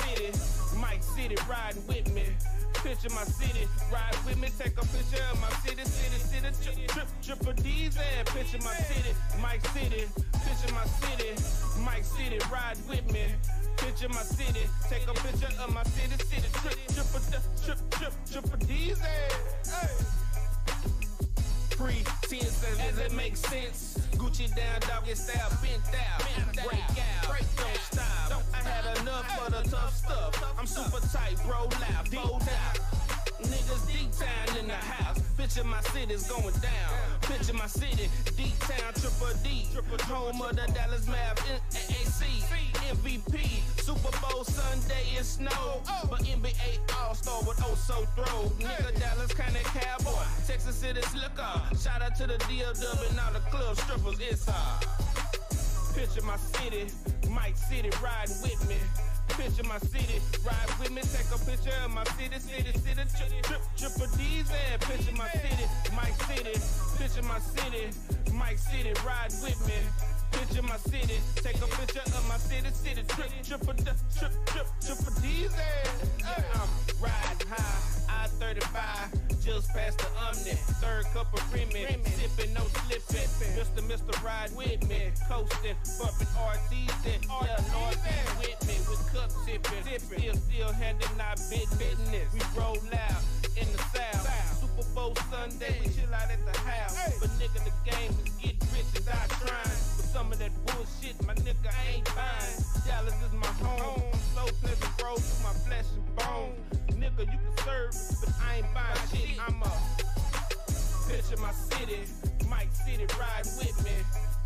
city, Mike City, riding with me. Picture my city, ride with me, take a picture of my city, triple D's and picture my city, Mike City, picture my city, Mike City, ride with me. Picture my city, take a picture of my city, triple D's and, hey. Pretense, does it make sense? Gucci down, doggy style, bent out, break out, don't stop. I had enough of the tough stuff. I'm super tight, roll out, fold out. Niggas D-Town in the house. Picture my city's going down. Picture my city, D-Town, triple D. Home of the Dallas Mavs, AC, MVP. Super Bowl Sunday in snow. But NBA All-Star with so throw. Nigga Dallas kinda cowboy. Texas City slicker. Shout out to the DLW and all the club strippers inside. Picture my city, Mike City riding with me. Picture my city, ride with me, take a picture of my city, triple D's and picture my city, Mike City, picture my city, Mike City, ride with me. Picture my city, take a picture of my city, triple D's and I'm riding high, I-35, just past the Omni, third cup of Remy, sipping, no slipping, Mr. Ride with me, coasting, bumping RTs and North with me, with cup sipping, still handling our business, we roll out in the South, Super Bowl Sunday, we chill out at the house, but nigga the game is get rich as I trying, but some of that bullshit my nigga ain't buying, Dallas is my home, so pleasant roll through my flesh and bone, nigga you can serve, but I ain't buying shit, I'm a picture my city, Mike City riding with me.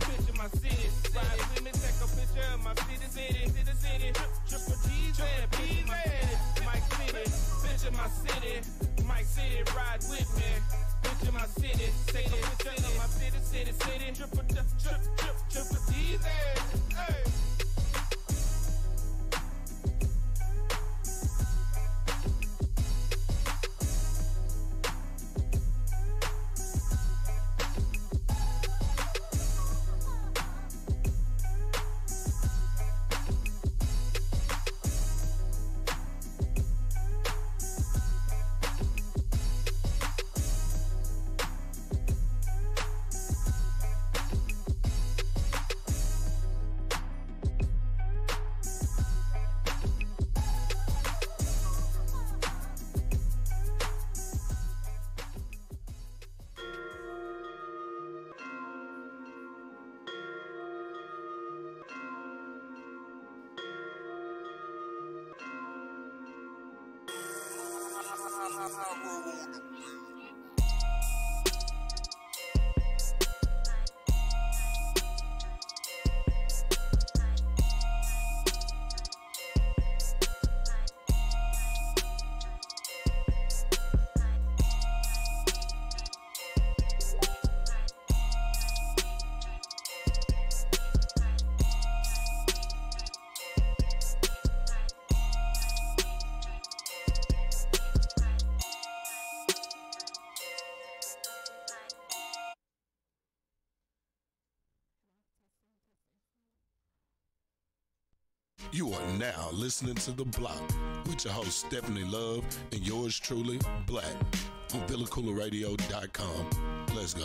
Picture my city, ride with me, take a picture of my city, triple G's and picture my city, Mike City, picture my city, Mike City, ride with me. Picture my city, take a picture of my city, triple G's and, hey. You are now listening to The Block with your host, Stephanie Love, and yours truly, Black, on KoolaRadio.com. Let's go.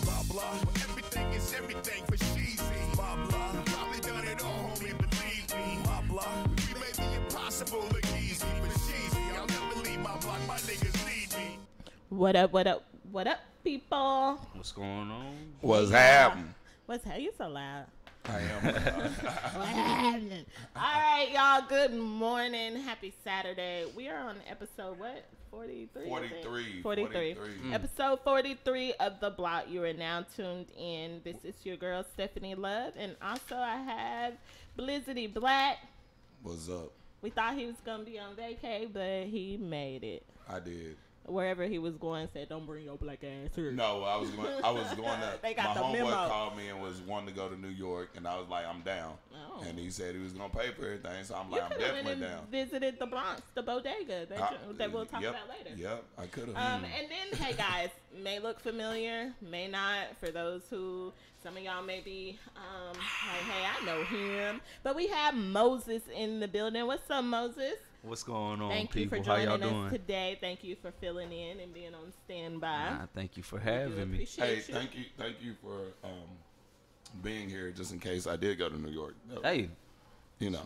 Blah, blah. Everything is everything for Sheezy. Blah, blah. Probably done it all, homie, believe me. Blah, blah. We made the impossible look easy for Sheezy. I'll never leave my block, my niggas need me. What up, people? What's going on? What's happening? What's happening? You so loud. I am. All right, y'all. Good morning. Happy Saturday. We are on episode, what? 43? 43. Episode 43 of The Block. You are now tuned in. This is your girl, Stephanie Love. And also, I have Blizzity Black. What's up? We thought he was going to be on vacay, but he made it. I did. wherever he was going, said, "Don't bring your black ass here." No, I was going to. They got my the homeboy memo. called me and was wanting to go to New York, and I was like, I'm down. Oh. And he said he was going to pay for everything, so I'm You like, I'm could have definitely went down. and visited the Bronx, the bodega that we'll talk about later. Yep, I could have. And then, hey guys, may look familiar, may not. For those who, some of y'all may be like, hey, I know him. But we have Moses in the building. What's up, Moses? What's going on, Thank people? you for How y'all joining doing? us today. Thank you for filling in and being on standby. Nah, thank you for We do having me. appreciate Hey, you. thank you for being here, just in case I did go to New York. Hey, You know.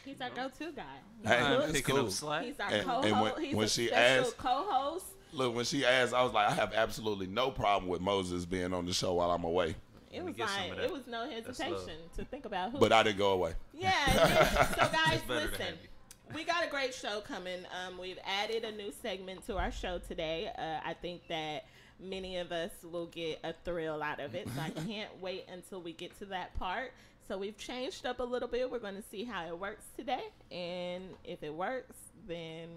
He's our go-to guy. Hey, I'm that's picking cool. up slack. He's our And co-host. when He's a she special asked- co-host. Look, when she asked, I was like, I have absolutely no problem with Moses being on the show while I'm away. It me was get some like of that. it was no hesitation to think about who. But I didn't go away. Yeah. And then, so guys, better to listen. have you. We got a great show coming. We've added a new segment to our show today. I think that many of us will get a thrill out of it. So I can't wait until we get to that part. So we've changed up a little bit. We're going to see how it works today. And if it works, then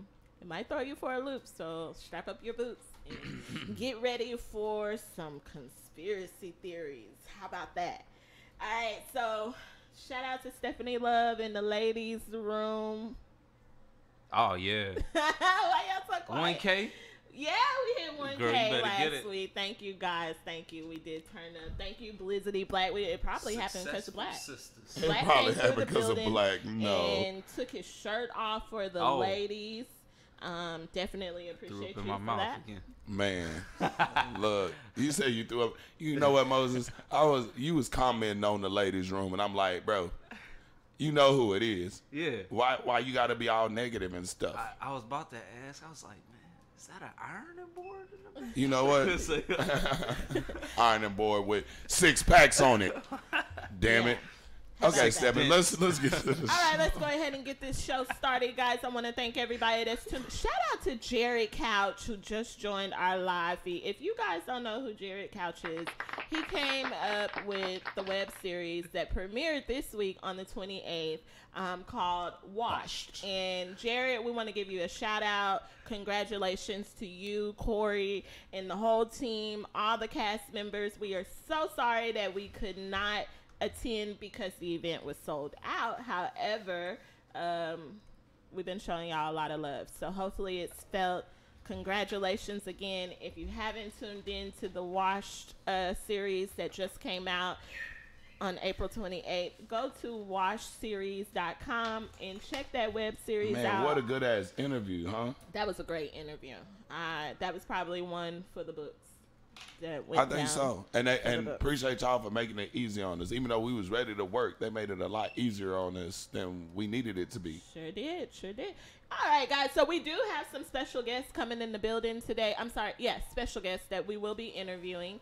it might throw you for a loop. So strap up your boots and get ready for some conspiracy theories. How about that? All right. So shout out to Stephanie Love in the ladies' room. Oh yeah, Why y'all so quiet? 1K. Yeah, we hit 1K Girl, you better get last it. week. Thank you guys. Thank you. We did turn up. Thank you, Blizzardy Black. It probably happened because of Black. Sisters. It Black probably came through happened the because of building Black. No. And took his shirt off for the Oh. ladies. Definitely Threw appreciate up you in my for mouth that. again. Man, look, you said you threw up. You know what, Moses? You was commenting on the ladies' room, and I'm like, bro, you know who it is. Yeah. Why you got to be all negative and stuff? I was about to ask. I was like, man, is that an ironing board? You know what? It's Ironing board with 6 packs on it. Damn it. How Okay, about that? Stephanie, let's get to this. All right, let's go ahead and get this show started, guys. I want to thank everybody that's tuned. Shout out to Jared Couch, who just joined our live feed. If you guys don't know who Jared Couch is, he came up with the web series that premiered this week on the 28th called Washed. And Jared, we want to give you a shout out. Congratulations to you, Corey, and the whole team, all the cast members. We are so sorry that we could not attend because the event was sold out. However, we've been showing y'all a lot of love, so hopefully it's felt. Congratulations again. If you haven't tuned in to the Washed series that just came out on April 28th, go to washseries.com and check that web series out. Man, what a good ass interview, huh? That was a great interview. That was probably one for the books. That I went think down so. And books. appreciate y'all for making it easy on us. Even though we was ready to work, they made it a lot easier on us than we needed it to be. Sure did. All right, guys. So we do have some special guests coming in the building today. I'm sorry. Yes, special guests that we will be interviewing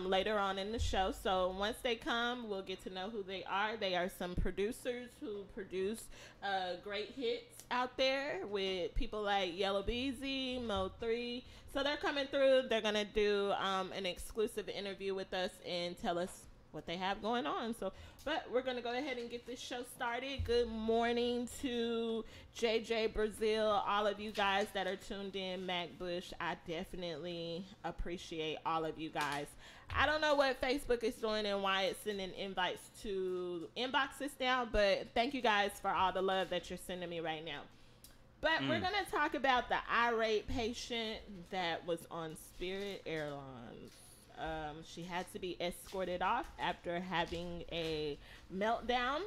later on in the show. So once they come, we'll get to know who they are. They are some producers who produce great hits out there with people like Yellow Beezy, Mo 3. So they're coming through. They're going to do an exclusive interview with us and tell us what they have going on. So, but we're going to go ahead and get this show started. Good morning to JJ Brazil, all of you guys that are tuned in, Mac Bush. I definitely appreciate all of you guys. I don't know what Facebook is doing and why it's sending invites to inboxes now, but thank you guys for all the love that you're sending me right now. But we're going to talk about the irate patient that was on Spirit Airlines. She had to be escorted off after having a meltdown.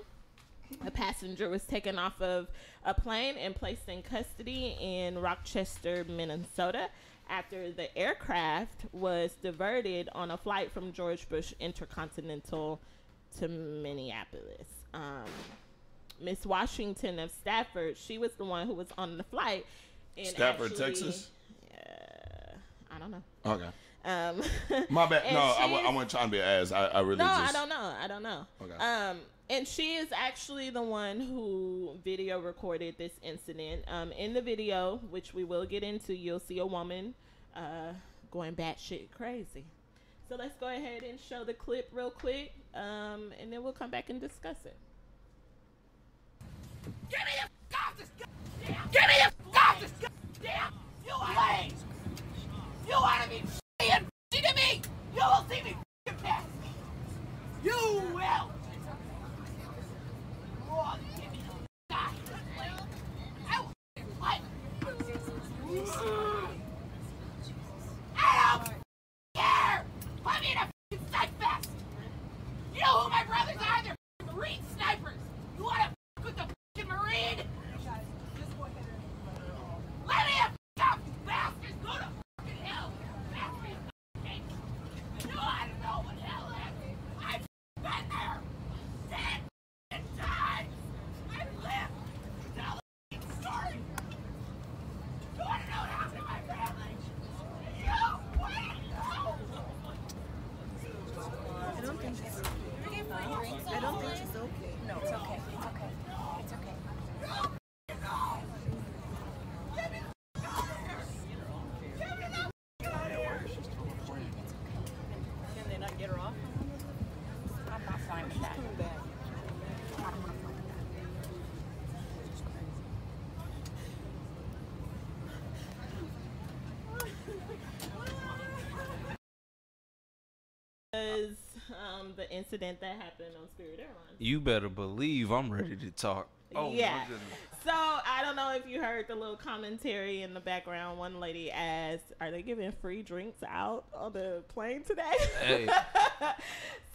A passenger was taken off of a plane and placed in custody in Rochester, Minnesota, after the aircraft was diverted on a flight from George Bush Intercontinental to Minneapolis. Miss Washington of Stafford, she was the one who was on the flight. And Stafford, actually, Texas? I don't know. Okay. My bad. and No, I she's- wasn't trying to be an ass. I really No, just. I don't know. Okay. And she is actually the one who video recorded this incident. In the video, which we will get into, you'll see a woman going batshit crazy. So let's go ahead and show the clip real quick, and then we'll come back and discuss it. Get me the off this goddamn! Get me the off this goddamn! You lame! You want to be f***ing to me? You will see me f***ing past. You will. Oh, give me the f***. I will fight. I don't care. Put me in a f***ing psych fest. You know who my brothers are? They're f***ing Marine snipers. You want to f*** with the f***ing Marine? Let me have f***, you bastards. Go to f***ing hell. Pass me a f***ing cake. You ought to know what hell is. I've been there 10 times. I've lived to tell the f***ing story. You want to know what happened to my family? You want to know? I don't think she's okay. I don't think she's okay. No, it's okay. It's okay. It's okay. Can they not get her off? I'm not fine with that. I'm not fine with Was the incident that happened on Spirit Airlines. You better believe I'm ready to talk. Oh, yeah. my goodness. So I don't know if you heard the little commentary in the background. One lady asked, "Are they giving free drinks out on the plane today?" Hey.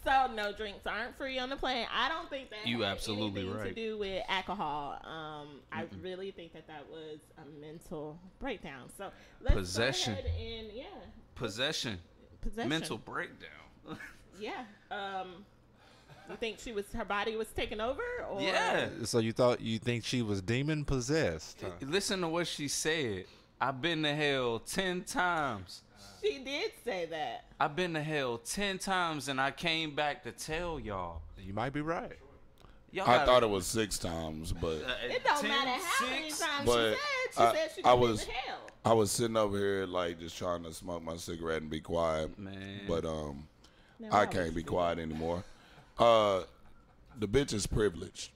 So no, drinks aren't free on the plane. I don't think that You had absolutely anything right. to do with alcohol. I really think that was a mental breakdown. So let's Possession. go ahead and Possession. Mental breakdown. Yeah. You think her body was taken over? Or? Yeah. So you think she was demon possessed? Huh? Listen to what she said. I've been to hell 10 times. She did say that. I've been to hell 10 times and I came back to tell y'all. You might be right. I thought it was 6 times, but it don't matter how many times but she said she was in hell. I was sitting over here like just trying to smoke my cigarette and be quiet. Man. But I can't be quiet anymore. The bitch is privileged.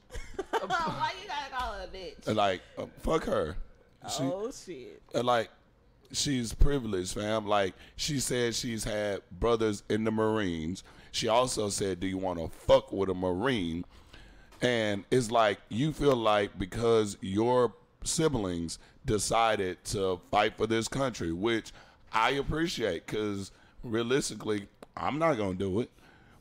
Why you gotta call her a bitch? And like, fuck her. Shit. And like, she's privileged, fam. Like, she said she's had brothers in the Marines. She also said, do you want to fuck with a Marine? And it's like, you feel like because your siblings decided to fight for this country, which I appreciate, because realistically, I'm not going to do it.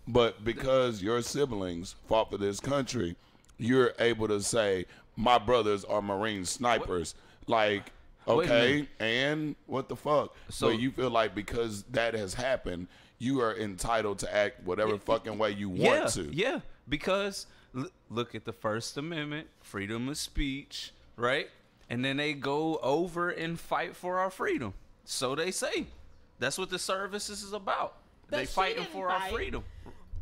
But because your siblings fought for this country, you're able to say, my brothers are Marine snipers. Like, okay, and what the fuck? So you feel like because that has happened, you are entitled to act whatever fucking way you want to. Yeah, because look at the First Amendment, freedom of speech, right? And then they go over and fight for our freedom. So they say. That's what the services is about. But they fighting for our freedom.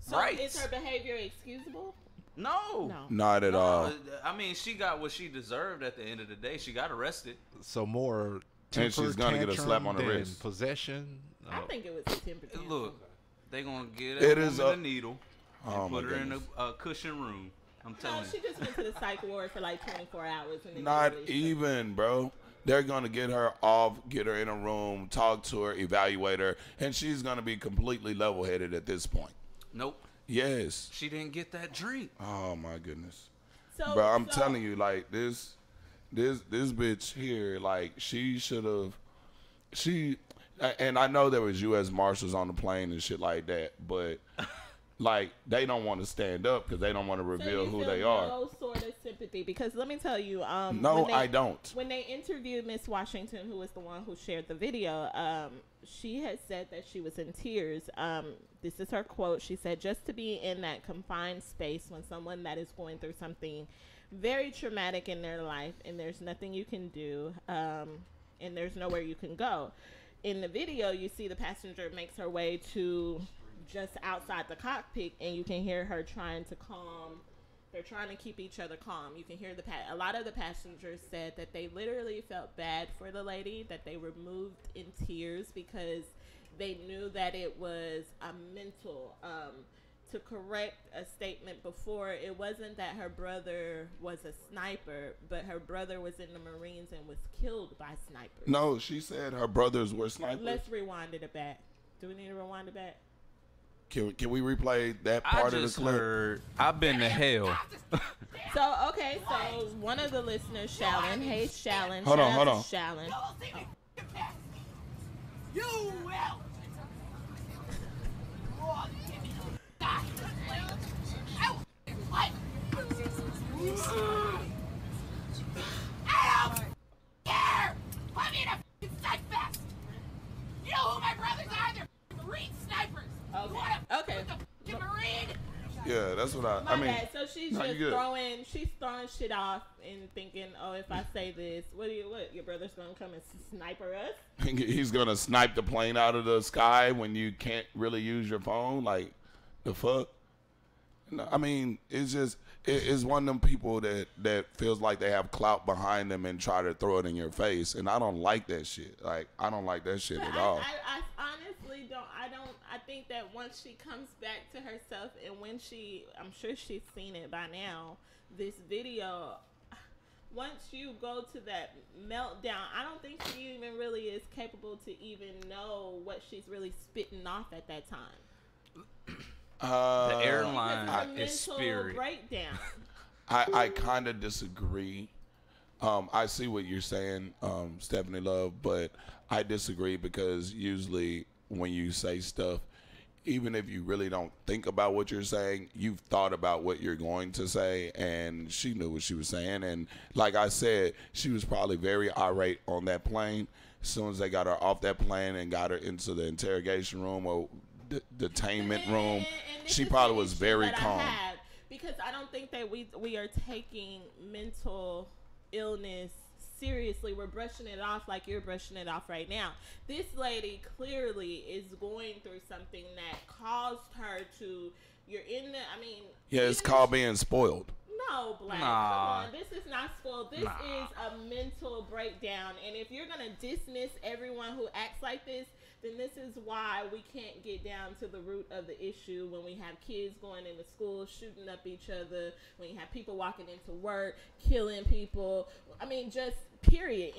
So right. Is her behavior excusable? No. Not at all. I mean, she got what she deserved at the end of the day. She got arrested. So more and she's going to get a slap on the than wrist. Possession. I think it was a temper tantrum. Look, they going to get it a needle and put her goodness. in a cushion room. I'm telling you. She just went to the psych ward for like 24 hours. And Not even, bro. They're going to get her off, get her in a room, talk to her, evaluate her, and she's going to be completely level-headed at this point. Nope. Yes. She didn't get that drink. Oh, my goodness. So, bro, I'm telling you, like, this bitch here, like, she should have, and I know there was U.S. Marshals on the plane and shit like that, but, like, they don't want to stand up because they don't want to reveal who they are. No sort of sympathy, because let me tell you, I don't. When they interviewed Miss Washington, who was the one who shared the video, she had said that she was in tears. This is her quote. She said, "Just to be in that confined space when someone that is going through something very traumatic in their life, and there's nothing you can do, and there's nowhere you can go." In the video, you see the passenger makes her way to just outside the cockpit, and you can hear her trying to calm. They're trying to keep each other calm. You can hear a lot of the passengers said that they literally felt bad for the lady, that they were moved in tears because they knew that it was a mental to correct a statement before, it wasn't that her brother was a sniper, but her brother was in the Marines and was killed by snipers. No, she said her brothers were snipers. Let's rewind it back. Do we need to rewind it back? Can we replay that part of the clip? Heard, I've been to hell. So, okay, so one of the listeners, Shallon. Hey, Shallon. Hold on. Shallon. You will see me pass. You will. I don't care. Put me in a snipe fest. You know who my brothers are? They're Marine snipers. You wanna Okay. the Marine? Yeah, that's what My I mean. bad. So she's no, just you good. she's throwing shit off and thinking, oh, if I say this, what your brother's gonna come and sniper us? He's gonna snipe the plane out of the sky when you can't really use your phone. Like, the fuck? No, I mean, it's just it's one of them people that feels like they have clout behind them and try to throw it in your face, and I don't like that shit. Like, I don't like that shit But at all. I honestly don't. I think that once she comes back to herself and when I'm sure she's seen it by now, this video, once you go to that meltdown, I don't think she even really is capable to even know what she's really spitting off at that time. The airline Because it's a mental spirit. breakdown. I kind of disagree. I see what you're saying, Stephanie Love, but I disagree because usually when you say stuff, even if you really don't think about what you're saying, you've thought about what you're going to say, and she knew what she was saying. And like I said, she was probably very irate on that plane. As soon as they got her off that plane and got her into the interrogation room or detainment room, this she is probably the was issue very that I calm. have, because I don't think that we are taking mental illness seriously. We're brushing it off like you're brushing it off right now. This lady clearly is going through something that caused her to. You're in the. I mean. Yeah, it's called being spoiled. No, Black. Nah. Come on. This is not spoiled. This is a mental breakdown. And if you're going to dismiss everyone who acts like this, then this is why we can't get down to the root of the issue when we have kids going into school, shooting up each other, when you have people walking into work, killing people. I mean, just period.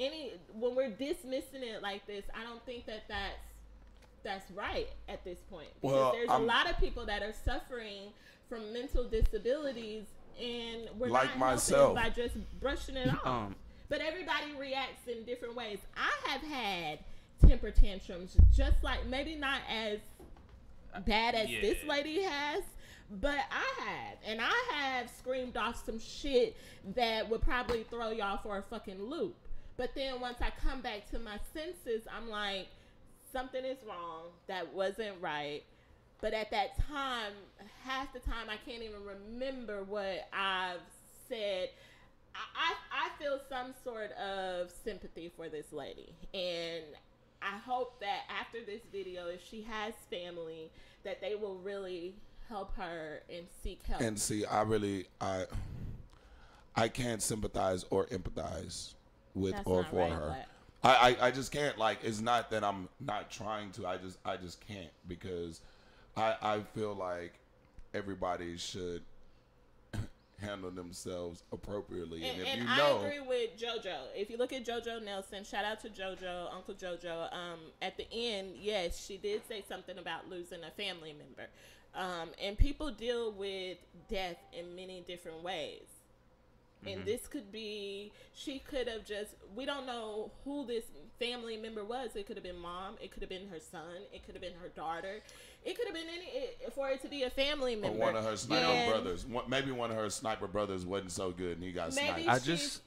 When we're dismissing it like this, I don't think that's right at this point. Because Well, there's a lot of people that are suffering from mental disabilities, and we're Like not myself. helping by just brushing it off. But everybody reacts in different ways. I have had temper tantrums, just like maybe not as bad as this lady has, but I have. And I have screamed off some shit that would probably throw y'all for a fucking loop. But then once I come back to my senses, I'm like, something is wrong. That wasn't right. But at that time, half the time, I can't even remember what I've said. I feel some sort of sympathy for this lady. And I hope that after this video, if she has family, that they will really help her and seek help. And see, I can't sympathize or empathize with That's or not for right, her. Black. I just can't. Like, it's not that I'm not trying to. I just can't, because I feel like everybody should handle themselves appropriately. And if you know, I agree with JoJo. If you look at JoJo Nelson, shout out to JoJo, Uncle JoJo. At the end, yes, she did say something about losing a family member. And people deal with death in many different ways. And this could be, she could have just, we don't know who this family member was. It could have been mom. It could have been her son. It could have been her daughter. It could have been for it to be a family member. or one of her sniper brothers. Maybe one of her sniper brothers wasn't so good and he got sniped. Like I JoJo just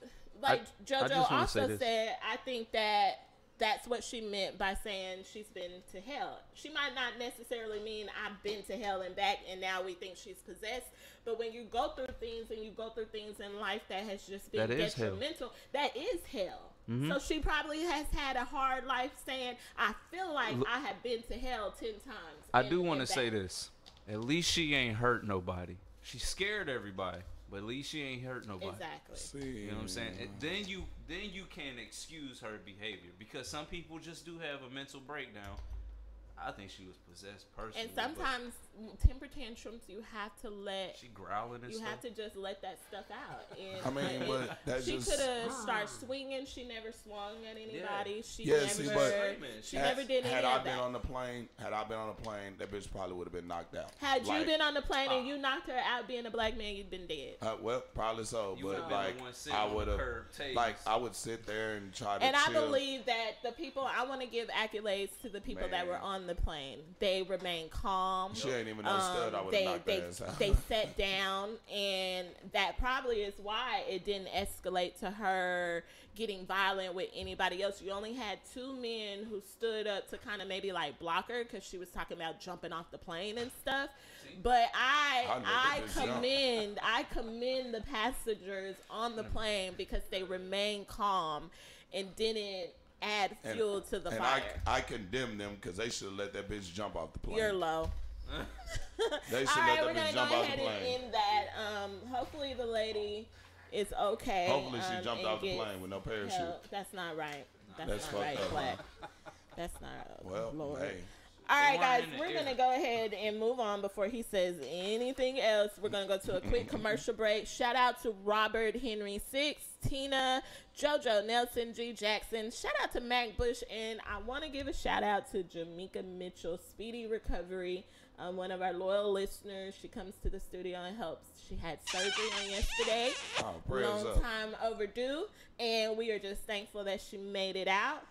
wanna also say this. said, I think that's what she meant by saying she's been to hell. She might not necessarily mean I've been to hell and back and now we think she's possessed. But when you go through things and you go through things in life that has just been That is hell. detrimental, that is hell. So she probably has had a hard life saying, I feel like I have been to hell 10 times. I do want to say this. At least she ain't hurt nobody. She scared everybody, but at least she ain't hurt nobody. Exactly. You know what I'm saying? And then you can excuse her behavior, because some people just do have a mental breakdown. I think she was possessed personally. And sometimes temper tantrums, you have to let. She growling and you stuff. have to just let that stuff out. And, I mean, but that's she just. could have started swinging. She never swung at anybody. She Yeah, never. see, but she never did any had of I that. been on the plane, that bitch probably would have been knocked out. Had you been on the plane and you knocked her out being a black man, you'd been dead. Well, probably so, You but would've been like the one sitting I on the would have, curb tables. like I would sit there and try to. And chill. I believe that the people, I want to give accolades to the people that were on the plane. They remained calm. She ain't even no stud. I would have knocked her ass out. They sat down, and that probably is why it didn't escalate to her getting violent with anybody else. You only had 2 men who stood up to kind of maybe like block her because she was talking about jumping off the plane and stuff. But I commend the passengers on the plane because they remained calm and didn't add fuel to the fire. I condemn them because they should have let that bitch jump off the plane. You're low. They should All right, let we're that gonna bitch go jump off ahead the and plane. end that. Hopefully the lady is okay. Hopefully she jumped and off the gets plane with no parachute. help. That's not right. That's not right, fucked up. Black. That's not. Well, Lord. hey. All right, weren't guys, in the we're air. going to go ahead and move on before he says anything else. We're going to go to a quick commercial break. Shout out to Robert Henry 6, Tina, JoJo Nelson, G. Jackson. Shout out to Mac Bush. And I want to give a shout out to Jamaica Mitchell, Speedy Recovery, one of our loyal listeners. She comes to the studio and helps. She had surgery on yesterday. Oh, prayers Long up. time overdue. And we are just thankful that she made it out.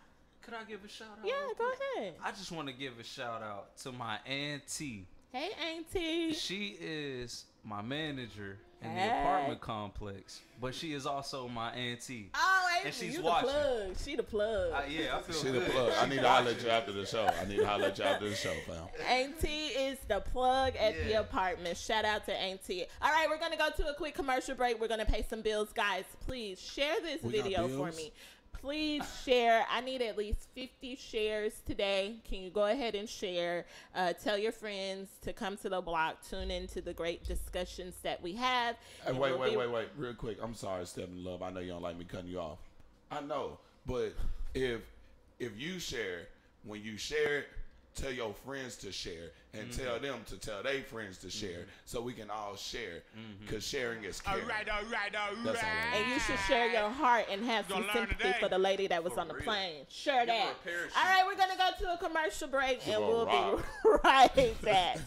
Could I give a shout out? Yeah, real go quick? ahead. I just want to give a shout out to my auntie. Hey, Auntie. She is my manager in Hey. the apartment complex, but she is also my auntie. Oh, Auntie, And she's you watching. the plug. She the plug. Yeah, I feel She good. the plug. I need to holler at you after the show. Fam. Auntie is the plug at the Yeah. apartment. Shout out to Auntie. All right, we're going to go to a quick commercial break. We're going to pay some bills. Guys, please share this We got video for bills? me. Please share. I need at least 50 shares today. Can you go ahead and share? Tell your friends to come to the block. Tune into the great discussions that we have. Hey, And wait, we'll be- real quick. I'm sorry, Stephanie Love. I know you don't like me cutting you off. I know, but if you share, when you share it, tell your friends to share and tell them to tell their friends to share, so we can all share. Because sharing is caring. All right. That's all I And you should share your heart and have some Gonna learn sympathy today. for the lady that was For on the real. plane. Share Give her that. a parachute. All right, we're going to go to a commercial break and gonna we'll rob be right back.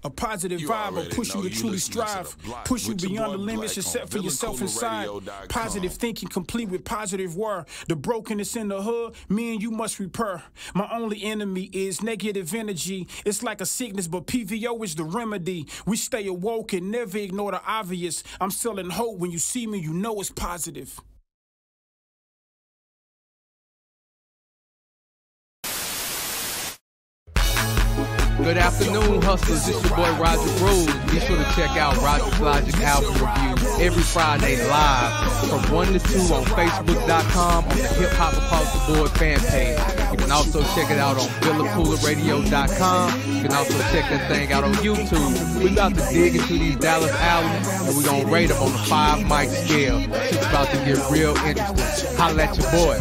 A positive You vibe will already push know you to you truly listening to strive, The Block push you with your beyond boy the limits Black you set on for yourself inside. VillaCoolaRadio.com. Positive thinking complete with positive word. The brokenness in the hood, me and you must repair. My only enemy is negative energy. It's like a sickness, but PVO is the remedy. We stay awoke and never ignore the obvious. I'm selling hope. When you see me, you know it's positive. Good afternoon, hustlers. This your boy Roger Rose. Be sure to check out Roger's Logic album review every Friday live from 1 to 2 on Facebook.com on the Hip Hop Across the Board fan page. You can also check it out on VillaCoolaRadio.com. You can also check that thing out on YouTube. We about to dig into these Dallas albums and we're gonna rate them on the 5 mic scale. It's about to get real interesting. Holla at your boy.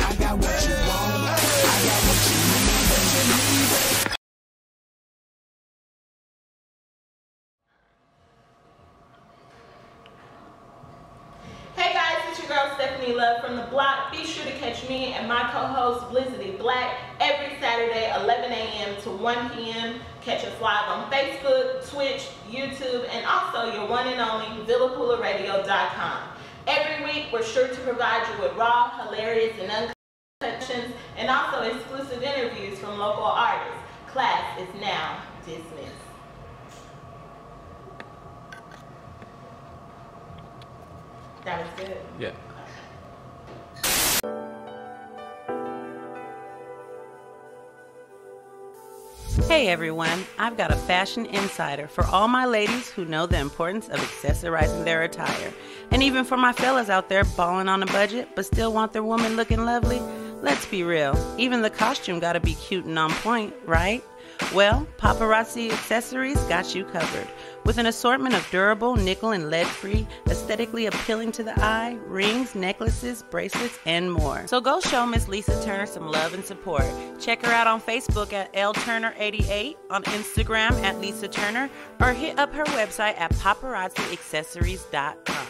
Hey guys, it's your girl Stephanie Love from The Block. Be sure to catch me and my co-host Blizzity Black every Saturday 11 a.m. to 1 p.m. Catch us live on Facebook, Twitch, YouTube, and also your one and only VillaCoolaRadio.com. Every week, we're sure to provide you with raw, hilarious, and uncut sessions, and also exclusive interviews from local artists. Class is now dismissed. That was good. Yeah. Hey everyone, I've got a fashion insider for all my ladies who know the importance of accessorizing their attire. And even for my fellas out there balling on a budget but still want their woman looking lovely. Let's be real, even the costume gotta be cute and on point, right? Well, Paparazzi Accessories got you covered. With an assortment of durable, nickel and lead-free, aesthetically appealing to the eye, rings, necklaces, bracelets, and more. So go show Miss Lisa Turner some love and support. Check her out on Facebook at lturner88, on Instagram at Lisa Turner, or hit up her website at paparazziaccessories.com.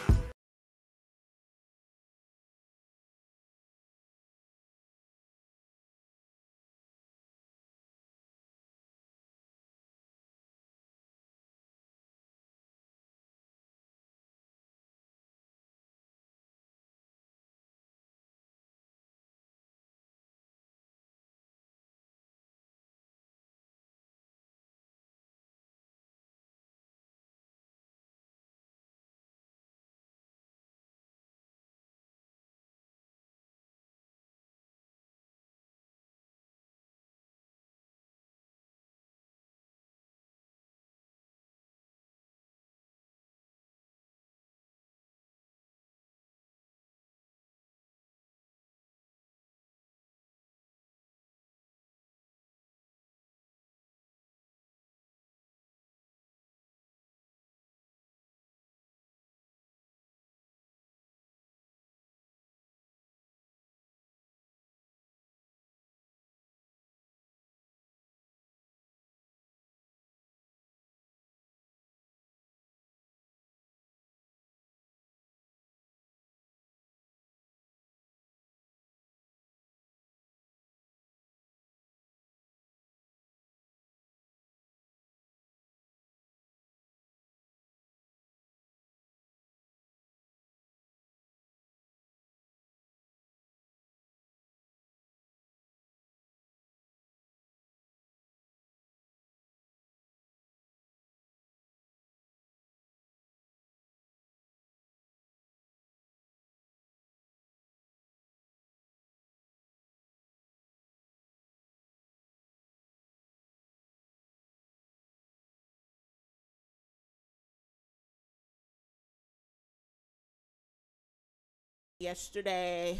Yesterday,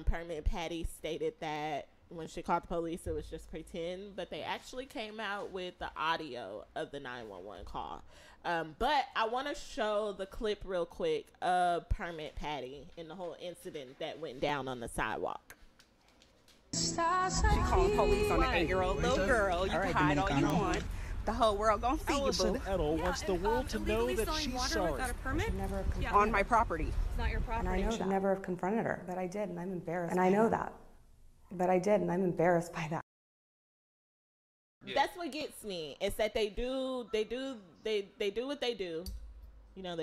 Permit Patty stated that when she called the police, it was just pretend, but they actually came out with the audio of the 911 call. But I want to show the clip real quick of Permit Patty and the whole incident that went down on the sidewalk. She calling police on an 8-year-old little girl. You can hide all you want. The whole world gonna see you, boo. Edel wants the world to know that she's sorry. Without a permit? Never On my property. It's not your property. And I know should that. never have confronted her, but I did, and I'm embarrassed. And I know that, but I did, and I'm embarrassed by that. That's what gets me. Is that they do what they do. They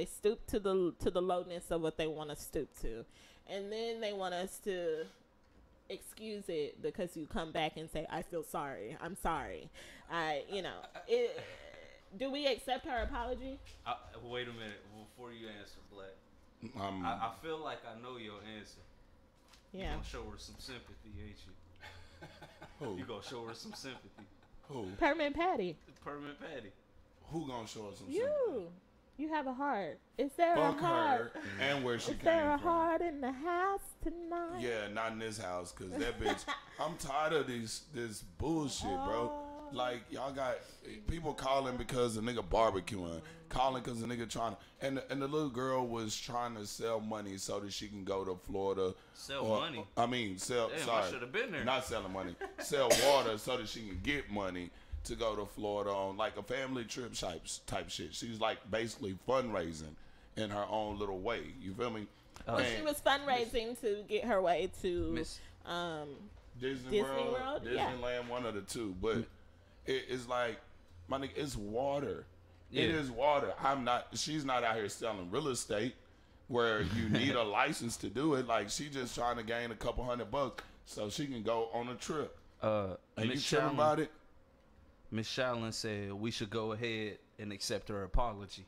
stoop to the lowness of what they want to stoop to, and then they want us to excuse it because you come back and say, I feel sorry. I'm sorry. Do we accept her apology? Wait a minute before you answer, Black. I feel like I know your answer. Yeah. You gonna show her some sympathy, ain't you? Who? You gonna show her some sympathy? Who? Permit Patty. Permit Patty. Who gonna show us some You. sympathy? You have a heart. Is there Fuck a heart? her and where she Is came there a from. heart in the house tonight? Yeah, not in this house, cause that bitch. I'm tired of this bullshit, bro. Like y'all got people calling because a nigga barbecuing, calling because a nigga trying to, and the little girl was trying to sell money so that she can go to Florida. Sell money. I mean, sell. Damn, sorry, I should have been there. Not selling money. Sell water so that she can get money to go to Florida on like a family trip type shit. She's like basically fundraising in her own little way. You feel me? She was fundraising to get her way to Disney World, Disneyland, one of the two. But it's like, my nigga, it's water. Yeah. It is water. She's not out here selling real estate where you need a license to do it. Like, she just trying to gain a couple $100 so she can go on a trip. And you tripping about it? Miss Shallon said we should go ahead and accept her apology.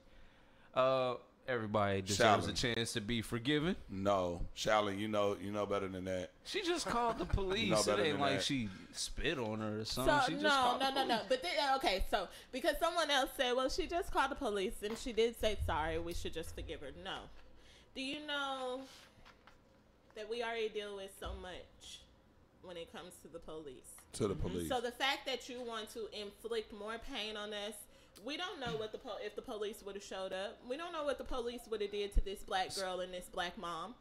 Everybody deserves a chance to be forgiven. No, Shallon, you know better than that. She just called the police. It ain't like she spit on her or something. So she just called the police. no. But then, okay, so because someone else said, well, she just called the police and she did say sorry. We should just forgive her. No. Do you know that we already deal with so much when it comes to the police? To the police. So the fact that you want to inflict more pain on us We don't know what if the police would have showed up. We don't know what the police would have did to this black girl and this black mom.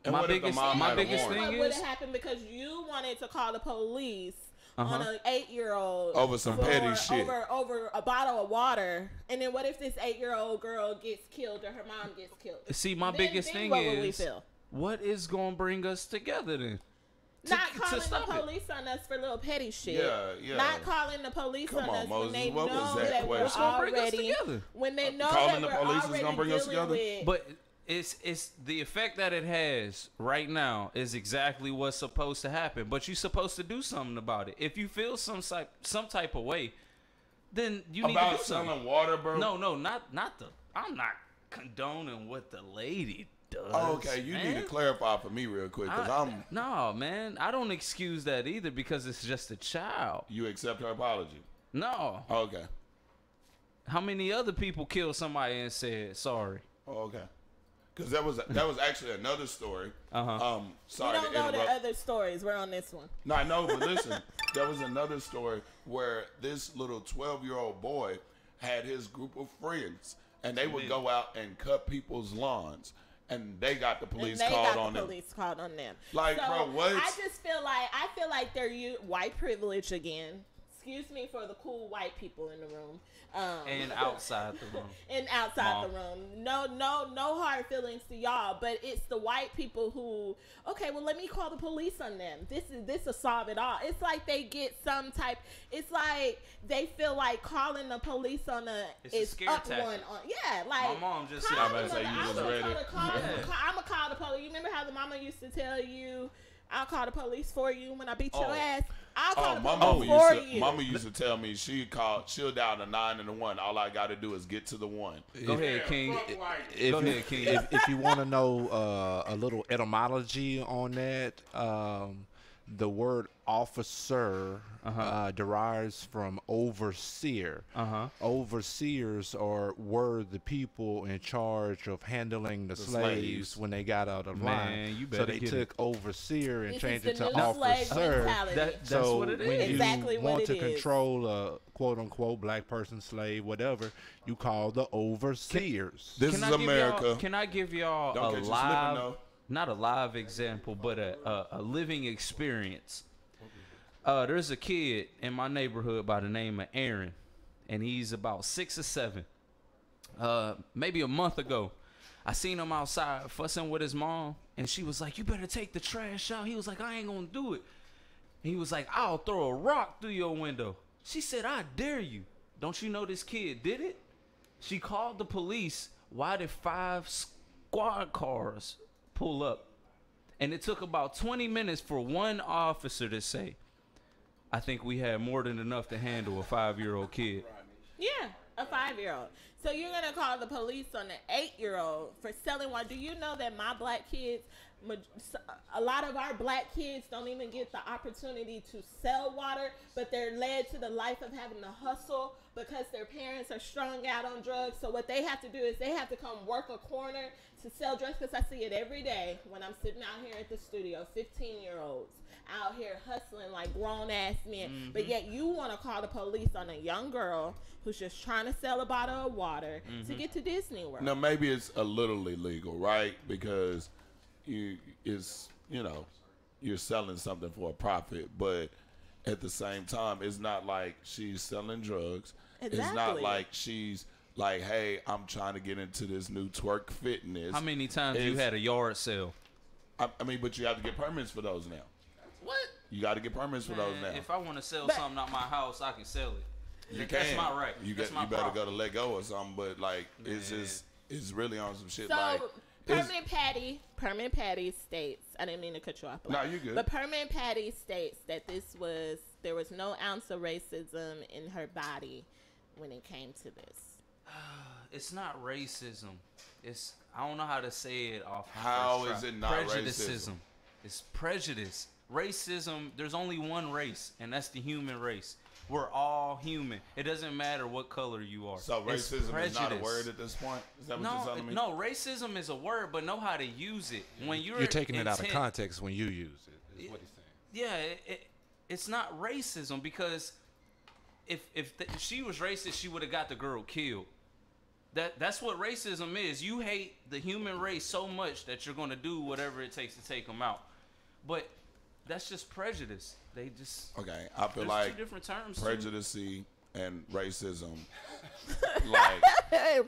And My biggest thing What would is have happened because you wanted to call the police on an 8-year-old over some petty shit, over a bottle of water, and then what if this 8-year-old girl gets killed or her mom gets killed? See, my biggest thing is, what is gonna bring us together then? Not calling the police on us for little petty shit. Yeah. Not calling the police on us Moses, when they what know was that that we're question? already when they know calling that the we're police is already gonna bring us dealing together. with. But it's the effect that it has right now is exactly what's supposed to happen. But you're supposed to do something about it. If you feel some type of way, then you need to do something. Selling water, bro. No, not the. I'm not condoning what the lady does. Oh, okay, you need to clarify for me real quick, because No, man, I don't excuse that either because it's just a child. You accept her apology? No. Okay. How many other people killed somebody and said sorry? Oh, okay. Because that was actually another story. Sorry we don't to know interrupt. the other stories. We're on this one. No, I know, but listen, there was another story where this little 12-year-old boy had his group of friends, and they would go out and cut people's lawns, and they got the police called on them. Police called on them. Like, so bro, what? I just feel like they're white privilege again. Excuse me for the cool white people in the room. And outside the room. And outside the room. No hard feelings to y'all, but it's the white people who, okay, well, let me call the police on them. This will solve it all. It's like they get some type, it's like they feel like calling the police on it's a scare tactic. Yeah, like. My mom just said, I'm going to call the police. You remember how the mama used to tell you, I'll call the police for you when I beat your ass? I'll call the police for you. Mama used to tell me she'll dial the 9 and the 1. All I got to do is get to the 1. Go ahead, King. If you want to know a little etymology on that, the word officer derives from overseer. Overseers were the people in charge of handling the slaves when they got out of line. You so they took overseer and changed it to officer. That's so what it is. when exactly you what want it to is. control a quote unquote black person, slave, whatever, you call the overseers. This is America. Can I give y'all Don't a get you live, slipping, though. not a live example, but a living experience? There's a kid in my neighborhood by the name of Aaron, and he's about 6 or 7. Maybe a month ago, I seen him outside fussing with his mom, and she was like, "You better take the trash out." He was like, "I ain't gonna do it." He was like, "I'll throw a rock through your window." She said, "I dare you." Don't you know this kid did it? She called the police. Why did 5 squad cars pull up? And it took about 20 minutes for one officer to say, "I think we had more than enough to handle a 5-year-old kid." Yeah, a 5-year-old. So you're going to call the police on an 8-year-old for selling water. Do you know that my black kids, a lot of our black kids don't even get the opportunity to sell water, but they're led to the life of having to hustle because their parents are strung out on drugs. So what they have to do is they have to come work a corner to sell drugs, because I see it every day when I'm sitting out here at the studio, 15-year-olds out here hustling like grown-ass men. But yet you want to call the police on a young girl who's just trying to sell a bottle of water to get to Disney World. Now, maybe it's a little illegal, right? Because you're selling something for a profit, but at the same time, it's not like she's selling drugs. Exactly. It's not like she's like, "Hey, I'm trying to get into this new twerk fitness." How many times you had a yard sale? I mean, but you have to get permits for those now. What? You got to get permits for those now. If I want to sell something out my house, I can sell it. You can. That's my right. You better go to let go or something. But like, it's really on some shit. So like, Permanent Patty states, I didn't mean to cut you off. No, you good. But Permanent Patty states that there was no ounce of racism in her body when it came to this. It's not racism. I don't know how to say it off. How is it not prejudicism? It's prejudice. Racism, there's only one race, and that's the human race. We're all human. It doesn't matter what color you are. So racism is not a word at this point? Is that what you're telling me? No, racism is a word, but know how to use it. When you're taking it out of context when you use it, is what he's saying. Yeah, it's not racism because if she was racist, she would have got the girl killed. That's what racism is. You hate the human race so much that you're gonna do whatever it takes to take them out. But that's just prejudice. They just okay. I feel there's like two different terms. prejudice and racism, like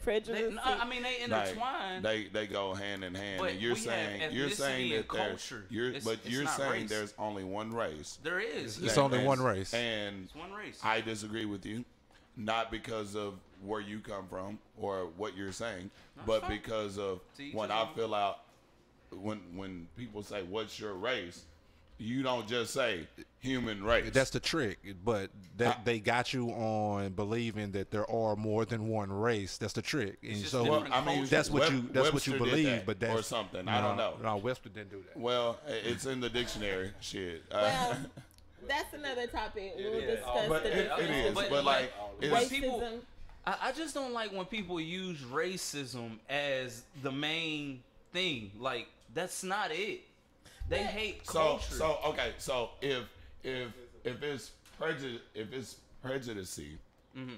prejudice. I mean, they intertwine. They go hand in hand. But And you're we saying have you're saying ethnicity that and there's culture. you're It's saying race. there's only one race. There is. It's only one race. And It's one race. I disagree with you, not because of where you come from or what you're saying, but because of when I fill out when people say what's your race, you don't just say human race. That's the trick, but they got you on believing that there are more than one race. That's the trick, and so that's what you believe. That, but that's or something. I don't know. No, Webster didn't do that. Well, it's in the dictionary. Shit. Well, that's another topic. We'll discuss. But it is. But like racism. I just don't like when people use racism as the main thing. Like that's not it. They hate culture. So if it's prejudice,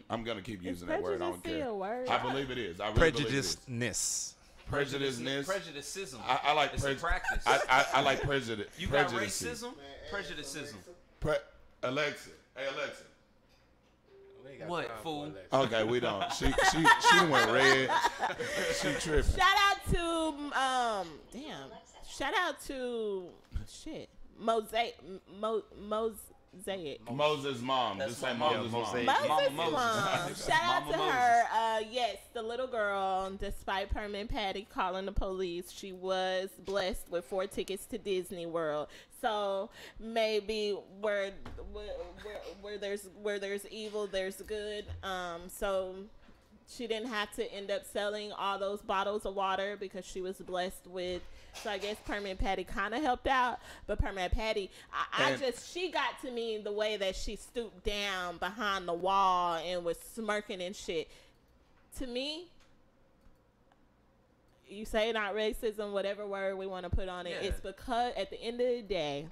I'm gonna keep using that word. I don't care. A word? I believe it is. I really believe it is. Prejudiceness. Prejudicism. I like practice. I like prejudice. You got racism, prejudicism. Alexa, hey Alexa. What fool? Okay, we don't. She went red. She tripping. Shout out to Shout out to Mosaic. Moses' mom. That's Just say my Moses' mom. Moses' Mama mom. Shout out to her. Yes, the little girl, despite Permanent Patty calling the police, she was blessed with 4 tickets to Disney World. So maybe where there's evil, there's good. So she didn't have to end up selling all those bottles of water because she was blessed with. So I guess Permanent Patty kind of helped out, but Permanent Patty, she got to me the way that she stooped down behind the wall and was smirking and shit. To me, you say not racism, whatever word we want to put on it, it's because at the end of the day,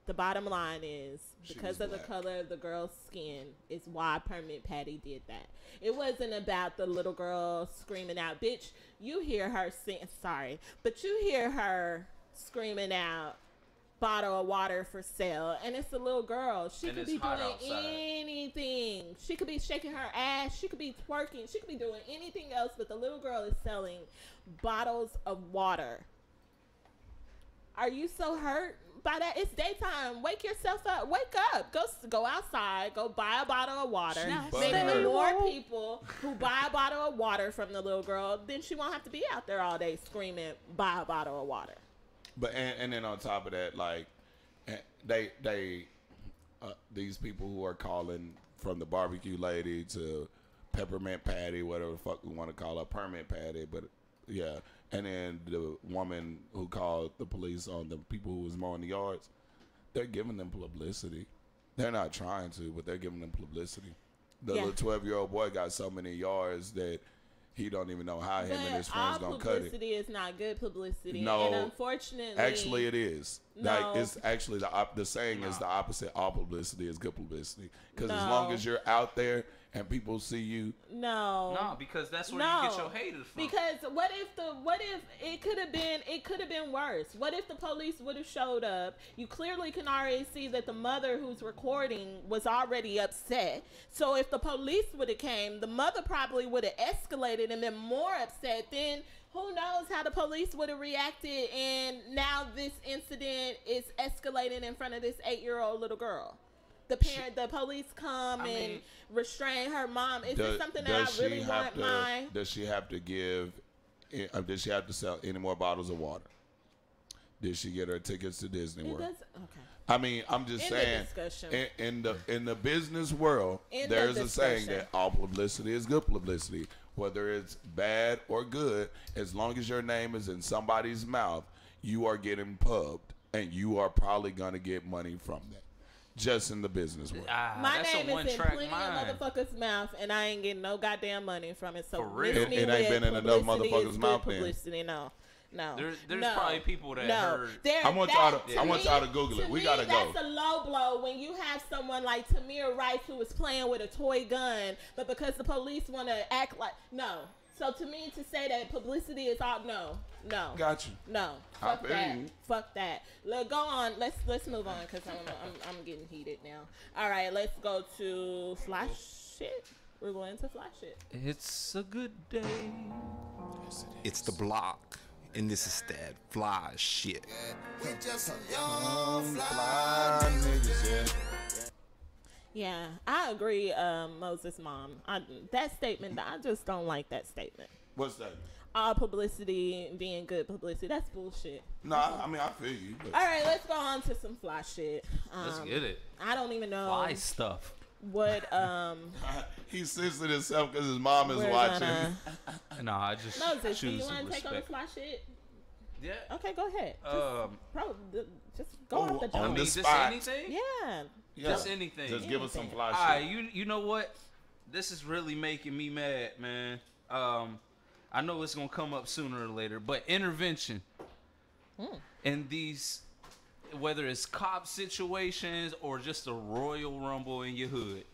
the bottom line is because of the color of the girl's skin is why Permanent Patty did that. It wasn't about the little girl screaming out, bitch, you hear her but you hear her screaming out bottle of water for sale, and it's a little girl. She could be doing anything. She could be shaking her ass. She could be twerking. She could be doing anything else, but the little girl is selling bottles of water. Are you so hurt by that? It's daytime. Wake yourself up. Wake up. Go outside. Go buy a bottle of water. Maybe more people who buy a bottle of water from the little girl, then she won't have to be out there all day screaming, buy a bottle of water. But and then on top of that, like these people who are calling from the barbecue lady to Peppermint Patty, whatever the fuck we want to call her, Permanent Patty, but yeah. And then the woman who called the police on the people who was mowing the yards, they're giving them publicity. They're not trying to, but they're giving them publicity. The little 12-year-old boy got so many yards that he don't even know how him and his friends gonna cut it. Publicity is not good publicity. No, and unfortunately, actually it is. No. Like it's actually the saying is the opposite. All publicity is good publicity. Because as long as you're out there and people see you, no, because that's where you get your haters from. Because what if it could have been worse? What if the police would have showed up? You clearly can already see that the mother who's recording was already upset. So if the police would have came, the mother probably would have escalated and been more upset. Then who knows how the police would have reacted? And now this incident is escalating in front of this 8-year-old little girl. The police come and restrain her mom. Is this something that I really want? Does she have to give? Did she have to sell any more bottles of water? Did she get her tickets to Disney World? Okay. I mean, I'm just saying. In the business world, there's a saying that all publicity is good publicity. Whether it's bad or good, as long as your name is in somebody's mouth, you are getting pubbed, and you are probably gonna get money from that. Just in the business world. My name is in plenty of motherfuckers' mouth, and I ain't getting no goddamn money from it. So for real, it ain't been in enough motherfuckers' mouth. Publicity, no. There's probably people that heard. I want y'all to Google it. We gotta go. That's a low blow when you have someone like Tamir Rice who is playing with a toy gun, but because the police want to act like So to me, to say that publicity is all no. Got you. No, fuck that. Fuck that. Go on. Let's move on because I'm getting heated now. All right, let's go to fly shit. We're going to fly shit. It's a good day. It's the block, and this is that fly shit. We just some young fly niggas, Yeah, I agree, Moses' mom. That statement, I just don't like that statement. What's that? All publicity being good publicity. That's bullshit. No, I mean, I feel you. But. All right, let's go on to some fly shit. Let's get it. I don't even know. Fly stuff. What, He's censored himself because his mom is watching. No, I just Moses, do you choose want to take on the respect. fly shit? Yeah. Okay, go ahead. Just go off the on dome. the Just spot. anything? Yeah. Just anything. Just give us some fly All shit. right, you know what? This is really making me mad, man. I know it's gonna come up sooner or later, but intervention in these, whether it's cop situations or just a Royal Rumble in your hood,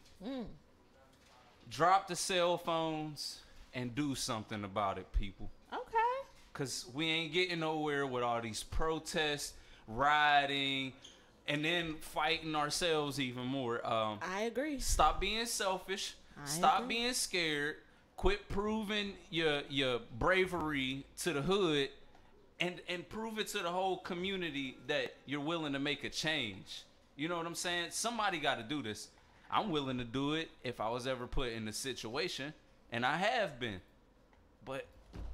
drop the cell phones and do something about it, people. Okay. Cause we ain't getting nowhere with all these protests, rioting, and then fighting ourselves even more. I agree. Stop being selfish. Stop being scared. Quit proving your bravery to the hood, and prove it to the whole community that you're willing to make a change. You know what I'm saying? Somebody got to do this. I'm willing to do it if I was ever put in a situation, and I have been. But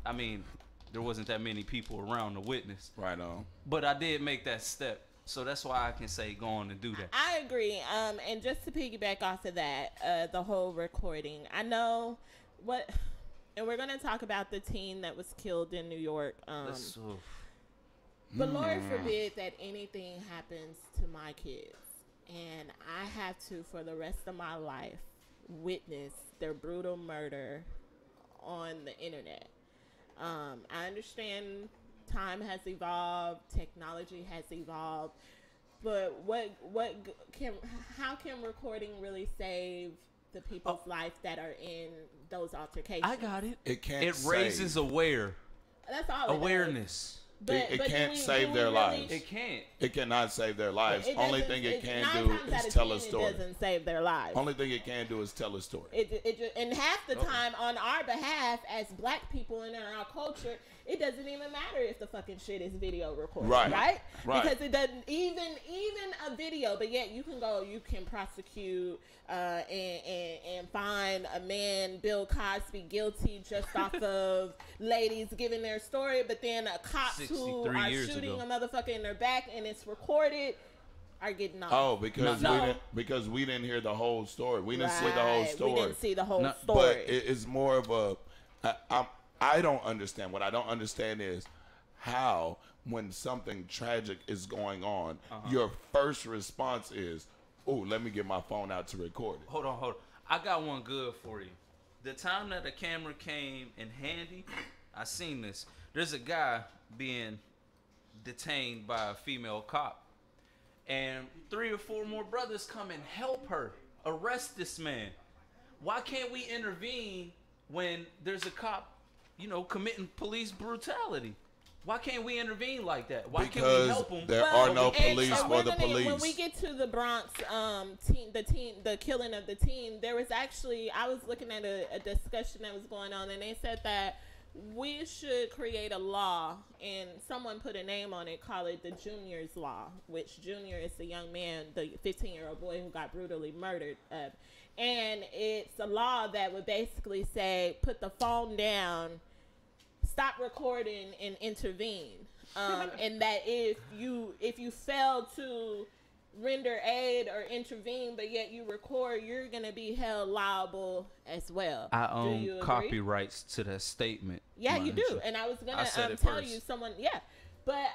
I mean, there wasn't that many people around to witness. Right on. But I did make that step. So that's why I can say go on and do that. I agree. And just to piggyback off of that, the whole recording. I know and we're going to talk about the teen that was killed in New York. But Lord forbid that anything happens to my kids. And I have to, for the rest of my life, witness their brutal murder on the internet. I understand time has evolved, technology has evolved, but how can recording really save the people's life that are in those altercations? I got it. It can't. It raises awareness. That's all. Awareness. It can't save their lives. It can't. It cannot save their lives. Only thing it can do is tell a story. It doesn't save their lives. Only thing it can do is tell a story. And half the time, on our behalf, as black people in our culture, it doesn't even matter if the fucking shit is video recorded, right? Because it doesn't even a video, but yet you can prosecute and find a man, Bill Cosby, guilty just off of ladies giving their story, but then cops who are shooting a motherfucker in their back and it's recorded are getting off. Oh, because we didn't hear the whole story. We didn't see the whole story. We didn't see the whole story. But it's more of I don't understand. What I don't understand is how, when something tragic is going on, your first response is, oh, let me get my phone out to record it. Hold on. I got one good for you. The time that the camera came in handy, I seen this. There's a guy being detained by a female cop. And 3 or 4 more brothers come and help her arrest this man. Why can't we intervene when there's a cop, committing police brutality? Why can't we intervene like that? Why can't we help them? There are no police for the police. When we get to the Bronx, the killing of the teen, there was actually, I was looking at a discussion that was going on, and they said that we should create a law, and someone put a name on it, call it the Junior's Law, which Junior is the young man, the 15-year-old boy who got brutally murdered. And it's a law that would basically say, put the phone down, stop recording, and intervene. And that if you fail to render aid or intervene, but yet you record, you're going to be held liable as well. I own copyrights to that statement. Yeah, you do. And I was going to tell you someone, but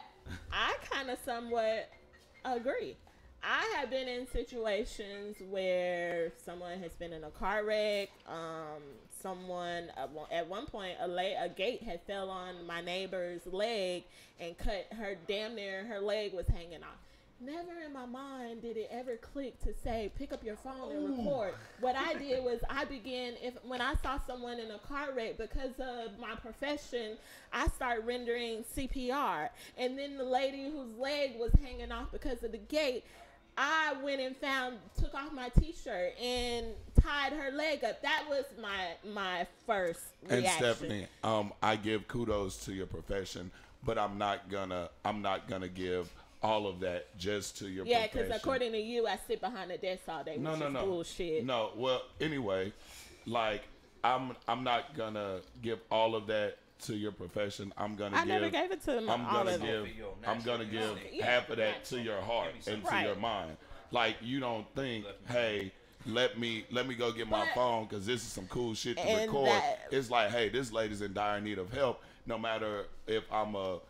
I kind of somewhat agree. I have been in situations where someone has been in a car wreck. Someone at one point, a gate had fell on my neighbor's leg and cut her damn near. Her leg was hanging off. Never in my mind did it ever click to say, pick up your phone and record. What I did was when I saw someone in a car wreck, because of my profession, I started rendering CPR. And then the lady whose leg was hanging off because of the gate, I went and took off my t-shirt and tied her leg up. That was my first reaction. And Stephanie, I give kudos to your profession, but I'm not gonna give all of that just to your profession. Yeah, because according to you, I sit behind the desk all day. No. Bullshit. No, well, anyway, like I'm not gonna give all of that to your profession. I never gave it to them. I'm gonna give half of that to your heart and to your mind. Like, you don't think, hey, let me go get my phone because this is some cool shit to record. It's like, hey, this lady's in dire need of help. No matter if I'm a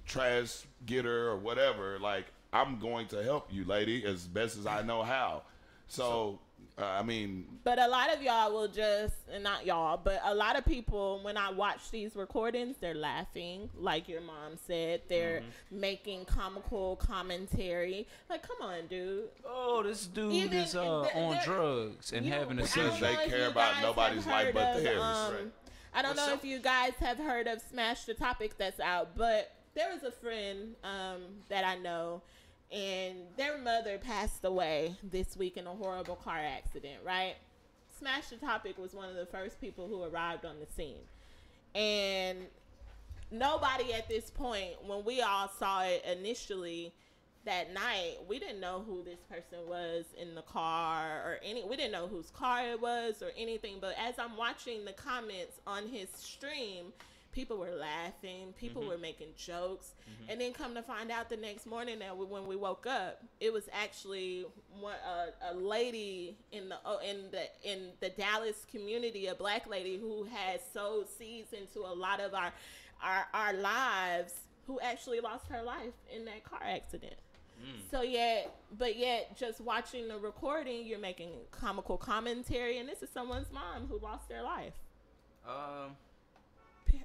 trash getter or whatever, like, I'm going to help you, lady, as best as I know how. So I mean, but a lot of y'all will just, and not y'all, but a lot of people, when I watch these recordings, they're laughing, like your mom said. They're making comical commentary. Like, come on, dude. Oh, this dude is on drugs and having a seizure. They care about nobody's life but theirs. I don't know if you guys have heard of Smash the Topic that's out, but there was a friend that I know, and their mother passed away this week in a horrible car accident, right? Smash the Topic was one of the first people who arrived on the scene. And nobody at this point, when we all saw it initially that night, we didn't know who this person was in the car or we didn't know whose car it was or anything. But as I'm watching the comments on his stream, people were laughing, people were making jokes, and then come to find out the next morning that when we woke up, it was actually a lady in the Dallas community, a black lady who had sowed seeds into a lot of our lives, who actually lost her life in that car accident. So yet just watching the recording, you're making comical commentary, and this is someone's mom who lost their life.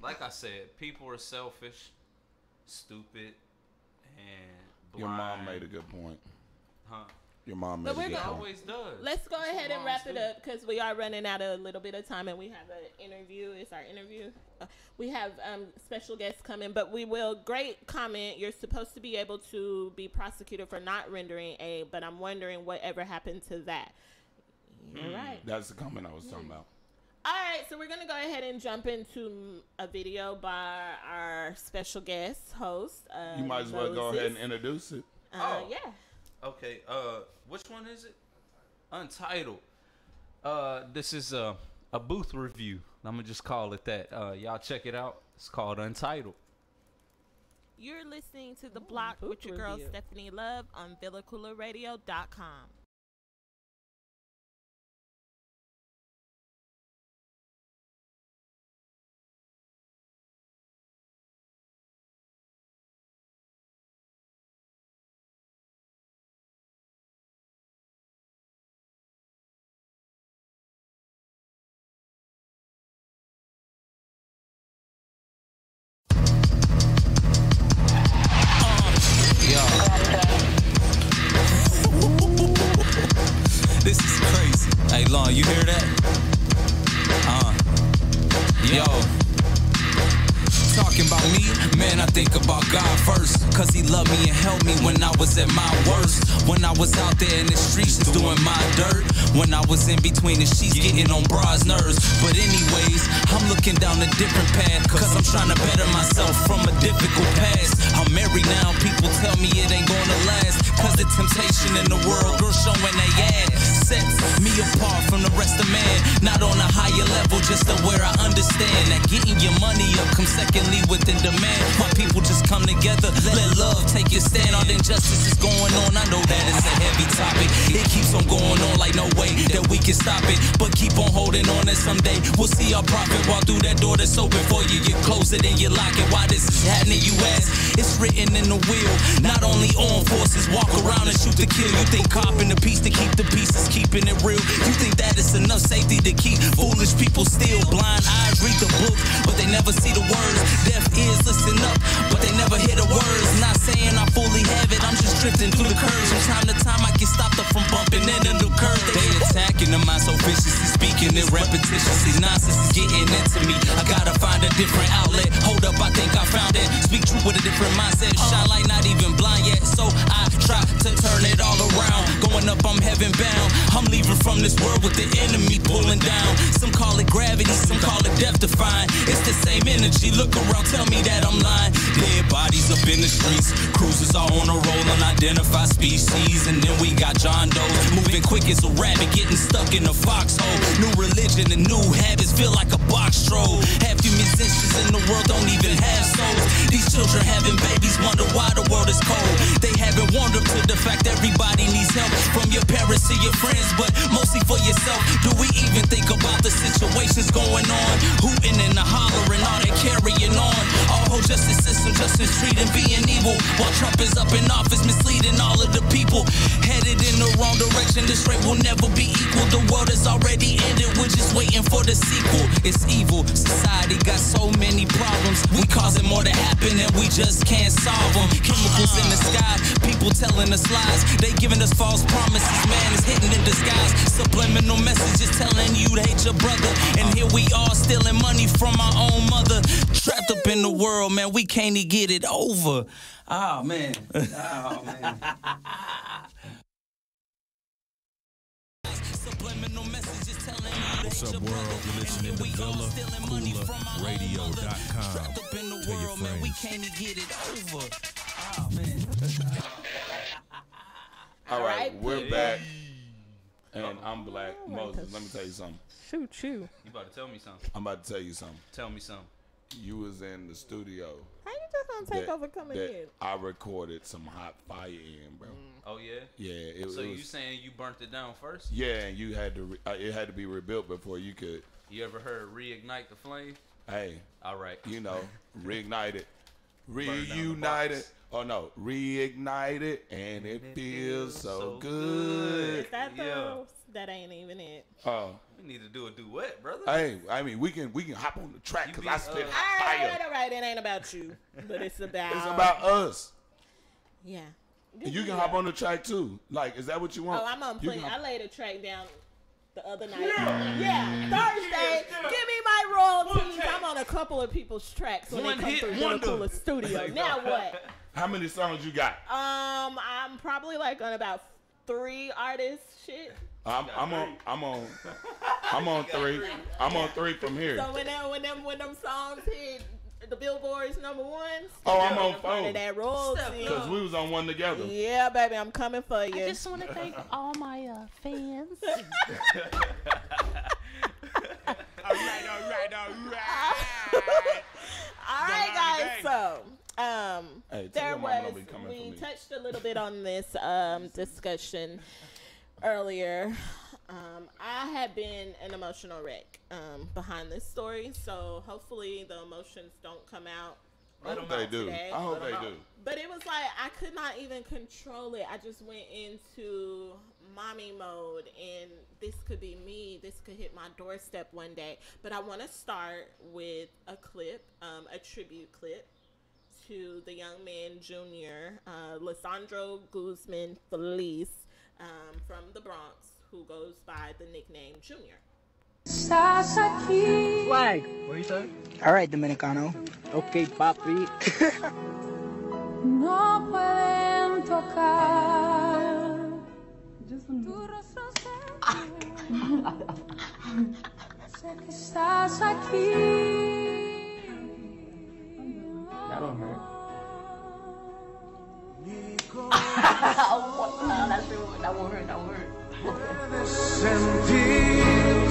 Like I said, people are selfish, stupid, and blind. Your mom made a good point. Huh? Your mom made a good point. Always does. Let's go ahead and wrap it up because we are running out of a little bit of time, and we have an interview. It's our interview. We have special guests coming, but we will. Great comment. You're supposed to be able to be prosecuted for not rendering aid, but I'm wondering whatever happened to that. You're right. That's the comment I was talking about. All right, so we're going to go ahead and jump into a video by our special guest host. You might as well go ahead and introduce it. Yeah. Okay, which one is it? Untitled. This is a booth review. I'm going to just call it that. Y'all check it out. It's called Untitled. You're listening to The Block with your girl Stephanie Love on VillaKoolaRadio.com. This is crazy. Hey, Lon, you hear that? Yo. Talking about me, man, I think about God first. Cause he loved me and helped me when I was at my worst. When I was out there in the streets just doing my dirt. When I was in between the sheets getting on bras' nerves. But anyways, I'm looking down a different path. Cause I'm trying to better myself from a difficult past. I'm married now, people tell me it ain't gonna last. Cause the temptation in the world, girls showing they ass sets me apart from the rest of man. Not on a higher level, just to where I understand that getting your money up comes secondly within demand. My people just come together, let love take your stand. All the injustice is going on, I know that it's a heavy topic. It keeps on going on like no way that we can stop it. But keep on holding on and someday we'll see our profit. Walk through that door that's open for you, you close it and you lock it. Why this is happening, you ask? It's written in the wheel. Not only armed forces walk around and shoot to kill. You think copping the peace to keep the peace is keeping it real. You think that it's enough safety to keep foolish people still. Blind eyes read the book, but they never see the words. Deaf ears listen up, but they never hear the words. Not saying I fully have it, I'm just drifting through the curves. From time to time I get stopped up from bumping into the curve. They attacking the mind so viciously, speaking it repetitiously. Nonsense is getting into me. I gotta find a different outlet. Hold up, I think I found it. Speak true with a different mindset. Shine like not even blind yet. So I try to turn it all around. Going up, I'm heaven bound. I'm leaving from this world with the enemy pulling down. Some call it gravity, some call it death defying. It's the same energy. Look around, tell me that I'm lying. Dead bodies up in the streets. Cruisers are on a roll, unidentified species. And then we got John Doe moving quick as a rabbit, getting stuck in a foxhole. New religion and new habits feel like a box stroll. Half the musicians in the world don't even have souls. These children having babies wonder why the world is cold. They haven't warmed up to the fact everybody needs help. From your parents to your friends, but mostly for yourself. Do we even think about the situations going on? Hooting and the hollering, all that carrying on. Our whole justice system just mistreating, being evil. While Trump is up in office, misleading all of the people. Headed in the wrong direction, this rate will never be equal. The world is already ended, we're just waiting for the sequel. It's evil, society got so many problems. We causing more to happen and we just can't solve them. Chemicals in the sky, people telling us lies. They giving us false promises, man, it's hidden in disguise. Subliminal messages telling you to hate your brother. And here we are stealing money from our own mother. Trapped up in the world, man, we can't even get it over. Oh, man. Oh, man. What's up, world? You're listening to Villa, Koola, Radio.com. Tell your friends. We can't get it over. Oh, man. All right, we're back. And I'm Black Moses. Let me tell you something. Shoot you. You about to tell me something. I'm about to tell you something. Tell me something. You was in the studio. How you just gonna take over coming in? I recorded some hot fire in, bro. Oh yeah. Yeah. So you saying you burnt it down first? Yeah, and you had to. It had to be rebuilt before you could. You ever heard reignite the flame? Hey. All right. You know, reignite it, reunited. Oh no, reignite it, and it feels so good. Is that those? That ain't even it. Oh. We need to do a duet, brother. Hey, I mean, we can hop on the track because I spit fire. All right. It ain't about you, but it's about. It's about us. Yeah. And you can hop on the track too. Like, is that what you want? Oh, I'm on play. I laid a track down the other night. Yeah. Thursday. Give me my royalties. I'm on a couple of people's tracks when they come through the Koola studio. Now what? How many songs you got? I'm probably like on about 3 artists. Shit. I'm on 3. I'm on 3 from here. So when them songs hit the Billboard's #1. Oh, I'm on 4. That royalty. Because we was on one together. Yeah, baby, I'm coming for you. I just want to thank all my fans. All right. All right, guys. So, hey, there was, we touched a little bit on this discussion earlier. I had been an emotional wreck behind this story, so hopefully the emotions don't come out. I hope they do. I hope they do. But it was like I could not even control it. I just went into mommy mode, and this could be me. This could hit my doorstep one day. But I want to start with a clip, a tribute clip to the young man, Junior, Lissandro Guzman Feliz, from the Bronx, who goes by the nickname Junior. Flag. What you say? All right, Dominicano. Okay, papi. No pueden tocar. Tu rostro sé que estás aquí. That don't hurt. That won't hurt. Sentir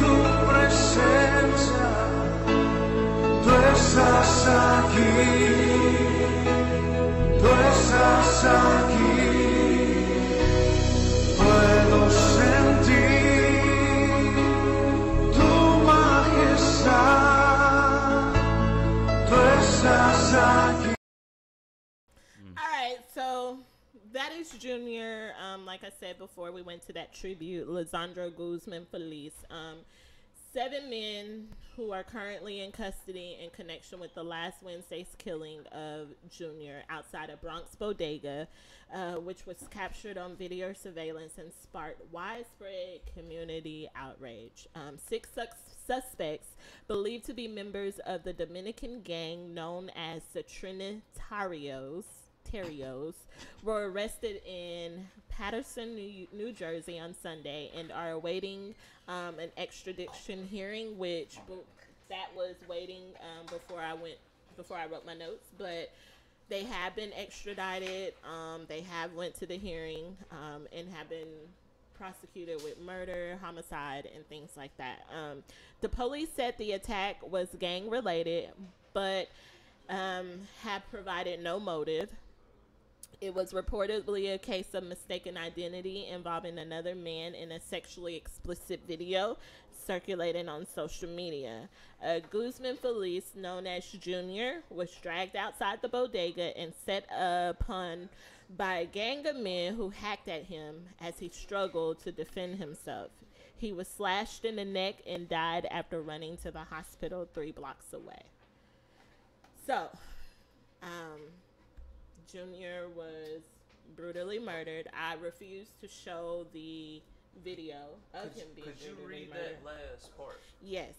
Felice Jr., like I said before, we went to that tribute, Lisandro Guzman Felice. 7 men who are currently in custody in connection with the last Wednesday's killing of Junior outside a Bronx bodega, which was captured on video surveillance and sparked widespread community outrage. 6 suspects, believed to be members of the Dominican gang known as the Trinitarios, were arrested in Paterson, New Jersey on Sunday and are awaiting an extradition hearing, which that was waiting before I wrote my notes, but they have been extradited. They have went to the hearing and have been prosecuted with murder, homicide, and things like that. The police said the attack was gang related, but have provided no motive. It was reportedly a case of mistaken identity involving another man in a sexually explicit video circulating on social media. Guzman Felice, known as Junior, was dragged outside the bodega and set upon by a gang of men who hacked at him as he struggled to defend himself. He was slashed in the neck and died after running to the hospital 3 blocks away. So, Junior was brutally murdered. I refuse to show the video of him being brutally murdered. That last part? Yes.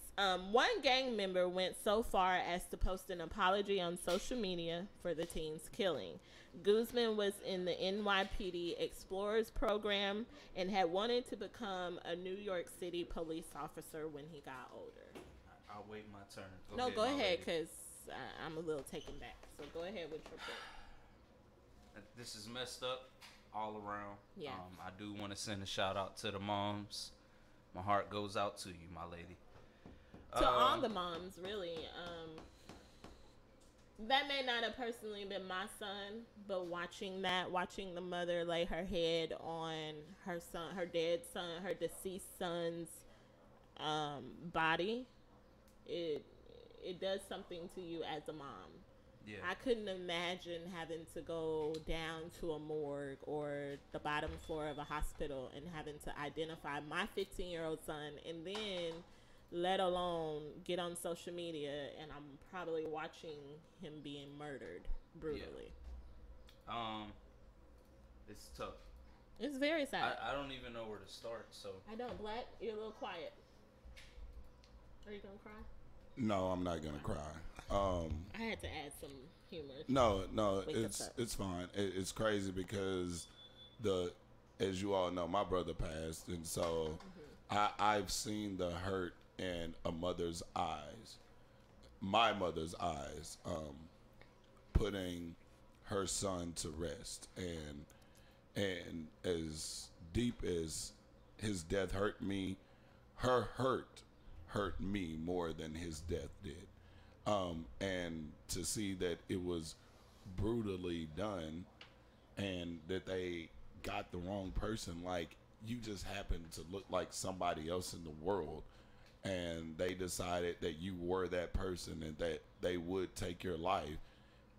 One gang member went so far as to post an apology on social media for the teen's killing. Guzman was in the NYPD Explorers program and had wanted to become a New York City police officer when he got older. I'll wait my turn. Go ahead, because I'm a little taken back. So go ahead with your book. This is messed up all around. Yeah. I do want to send a shout out to the moms. My heart goes out to you, my lady. To all the moms, really. That may not have personally been my son, but watching the mother lay her head on her son, her dead son, her deceased son's body, it does something to you as a mom. Yeah. I couldn't imagine having to go down to a morgue or the bottom floor of a hospital and having to identify my 15-year-old son, and then let alone get on social media and I'm probably watching him being murdered brutally. Yeah. It's tough. It's very sad. I don't even know where to start. So I don't. Black, you're a little quiet. Are you gonna cry? No, I'm not gonna cry. I had to add some humor. No, it's fine. It's crazy because as you all know, my brother passed, and so I've seen the hurt in a mother's eyes, my mother's eyes, putting her son to rest, and as deep as his death hurt me, her hurt me more than his death did. And to see that it was brutally done and that they got the wrong person, like you just happened to look like somebody else in the world and they decided that you were that person and that they would take your life.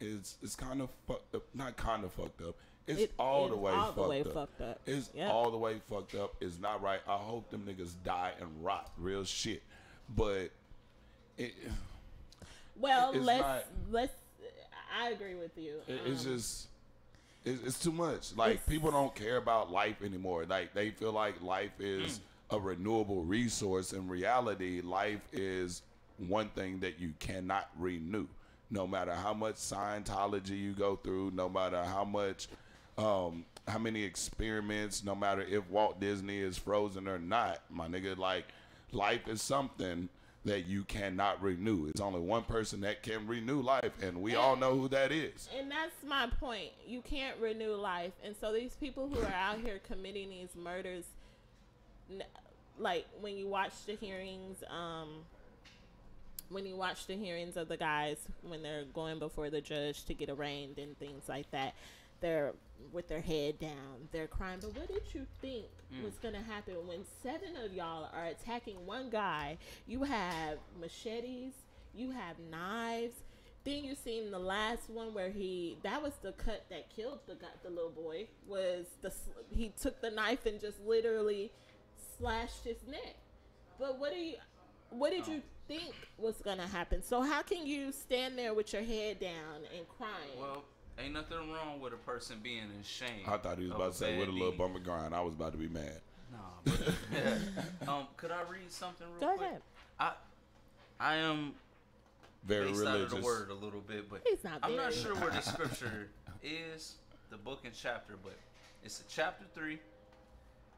It's kind of fucked up. Not kind of fucked up. It's all the way fucked up. It's all the way fucked up. It's not right. I hope them niggas die and rot. Real shit. But let's. I agree with you. It's just, it's too much. Like people don't care about life anymore. Like they feel like life is a renewable resource. In reality, life is one thing that you cannot renew. No matter how much Scientology you go through, no matter how much, how many experiments, no matter if Walt Disney is frozen or not, my nigga, like life is something that you cannot renew. It's only one person that can renew life, and we all know who that is. And that's my point. You can't renew life. And so these people who are out here committing these murders, like when you watch the hearings, of the guys when they're going before the judge to get arraigned and things like that, they're with their head down, they're crying. But what did you think was going to happen when 7 of y'all are attacking one guy? You have machetes, you have knives, Then you seen the last one where that was the cut that killed the little boy, was he took the knife and just literally slashed his neck. But what did you think was gonna happen? So how can you stand there with your head down and crying? Well, ain't nothing wrong with a person being ashamed. I thought he was about to say with a little bummer grind. I was about to be mad. No. Could I read something real quick? Go ahead. I am very based religious. out of the word a little bit, but He's not I'm not very. sure where the scripture is, the book and chapter, but it's chapter 3,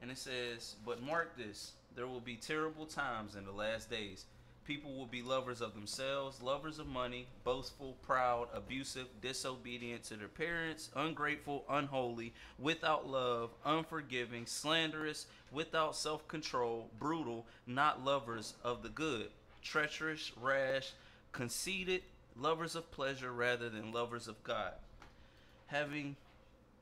and it says, "But mark this, there will be terrible times in the last days. People will be lovers of themselves, lovers of money, boastful, proud, abusive, disobedient to their parents, ungrateful, unholy, without love, unforgiving, slanderous, without self-control, brutal, not lovers of the good, treacherous, rash, conceited, lovers of pleasure rather than lovers of God, having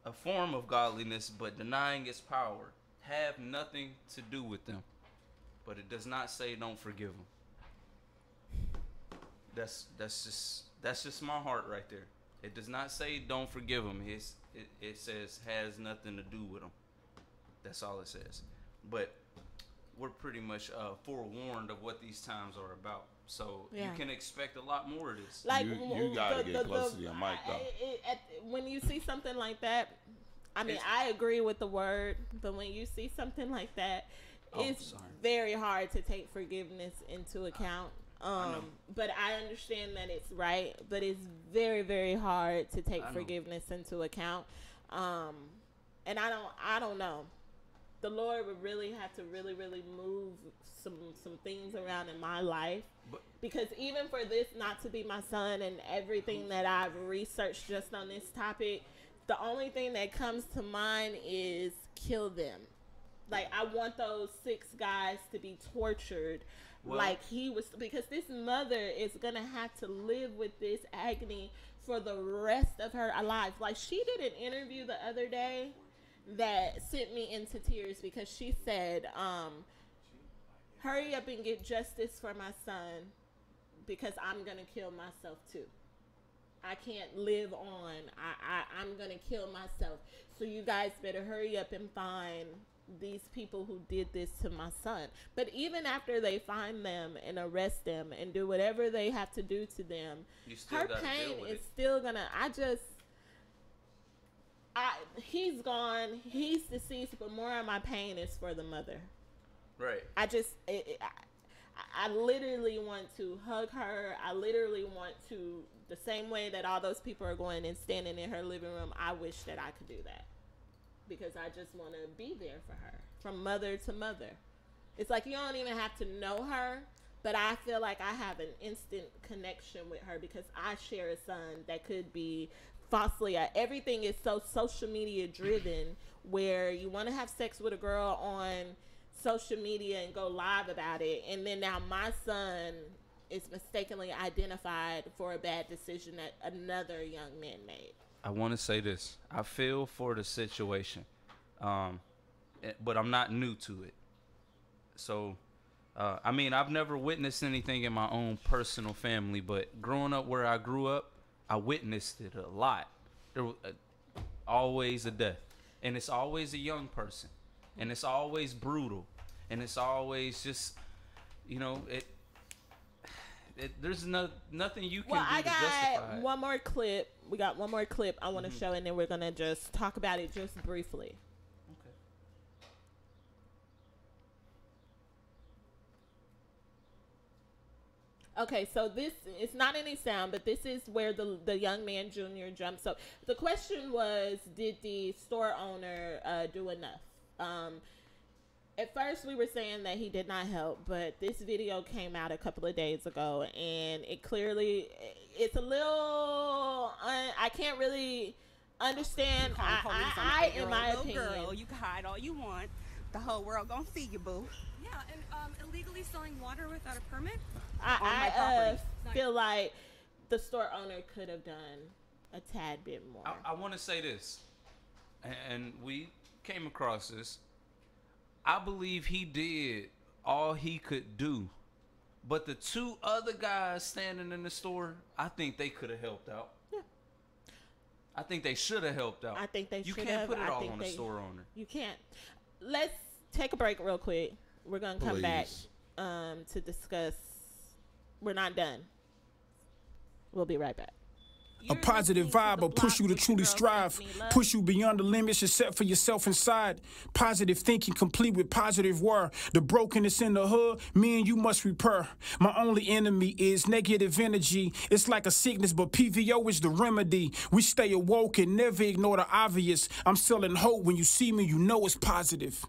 a form of godliness but denying its power. Have nothing to do with them." But it does not say don't forgive them. That's just my heart right there. It does not say don't forgive them. It says has nothing to do with them. That's all it says. But we're pretty much forewarned of what these times are about. So you can expect a lot more of this. Like you gotta get close to your mic though. When you see something like that, I mean, I agree with the word, but when you see something like that, it's very hard to take forgiveness into account. But I understand that it's right, but it's very, very hard to take forgiveness into account. And I don't know. The Lord would really have to really, really move some things around in my life, because even for this not to be my son and everything that I've researched just on this topic, the only thing that comes to mind is kill them. Like, I want those 6 guys to be tortured like he was, because this mother is going to have to live with this agony for the rest of her life. Like, she did an interview the other day that sent me into tears, because she said, hurry up and get justice for my son, because I'm going to kill myself too. I can't live on. I'm going to kill myself. So you guys better hurry up and find these people who did this to my son. But even after they find them and arrest them and do whatever they have to do to them, her pain is still gonna, he's gone, he's deceased, but more of my pain is for the mother. Right. I literally want to hug her. I literally want to, the same way that all those people are going and standing in her living room, I wish that I could do that. Because I just want to be there for her, from mother to mother. It's like you don't even have to know her, but I feel like I have an instant connection with her because I share a son that could be falsely. Everything is so social media driven, where you want to have sex with a girl on social media and go live about it, and then now my son is mistakenly identified for a bad decision that another young man made. I want to say this. I feel for the situation, but I'm not new to it. So, I mean, I've never witnessed anything in my own personal family, but growing up where I grew up, I witnessed it a lot. There was always a death, and it's always a young person, and it's always brutal, and it's always just, you know, there's nothing you can do to justify it. I got one more clip. We got one more clip I want to show, and then we're going to just talk about it just briefly. Okay, so this, it's not any sound, but this is where the young man, Junior, jumps. So the question was, did the store owner do enough? At first, we were saying that he did not help, but this video came out a couple of days ago, and it clearly, it's a little, I can't really understand. In my opinion, girl, you can hide all you want. The whole world gonna see you, boo. Yeah, and illegally selling water without a permit? I feel like the store owner could have done a tad bit more. I want to say this, and we came across this. I believe he did all he could do But the two other guys standing in the store, I think they could have helped out. Yeah. I think they should have helped out. I think they should have. You can't put it all on the store owner. You can't. Let's take a break real quick. We're going to come back to discuss. We're not done. We'll be right back. A positive vibe will push you to truly strive, push you beyond the limits you set for yourself inside. Positive thinking complete with positive word. The brokenness in the hood, me and you must repair. My only enemy is negative energy. It's like a sickness, but PVO is the remedy. We stay awoke and never ignore the obvious. I'm selling hope. When you see me, you know it's positive.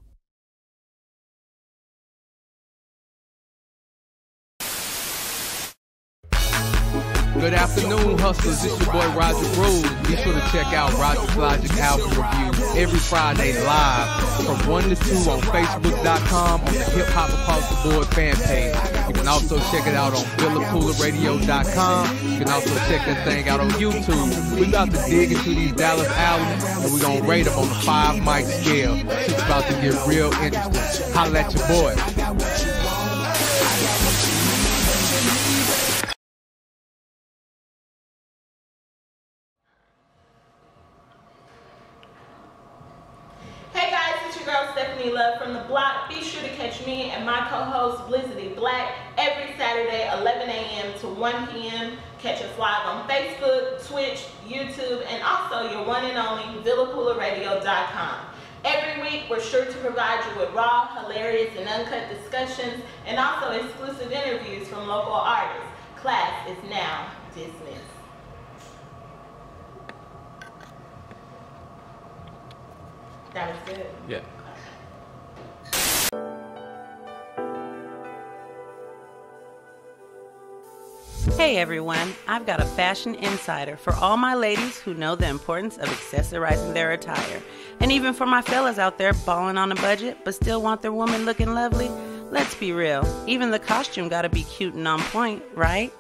Good afternoon, hustlers. It's your boy Roger Rose. Be sure to check out Roger's Logic album review every Friday live from 1 to 2 on Facebook.com on the Hip Hop Across the Board fan page. You can also check it out on VillaCoolaRadio.com. You can also check that thing out on YouTube. We about to dig into these Dallas albums and we're gonna rate them on the 5 mic scale. It's about to get real interesting. Holla at your boy. Love from the block. Be sure to catch me and my co-host Blizzity Black every Saturday 11 a.m. to 1 p.m. Catch us live on Facebook, Twitch, YouTube, and also your one and only VillaCoolaRadio.com. Every week, we're sure to provide you with raw, hilarious, and uncut discussions, and also exclusive interviews from local artists. Class is now dismissed. That was good. Yeah. Hey everyone, I've got a fashion insider for all my ladies who know the importance of accessorizing their attire. And even for my fellas out there balling on a budget but still want their woman looking lovely. Let's be real, even the costume gotta be cute and on point, right?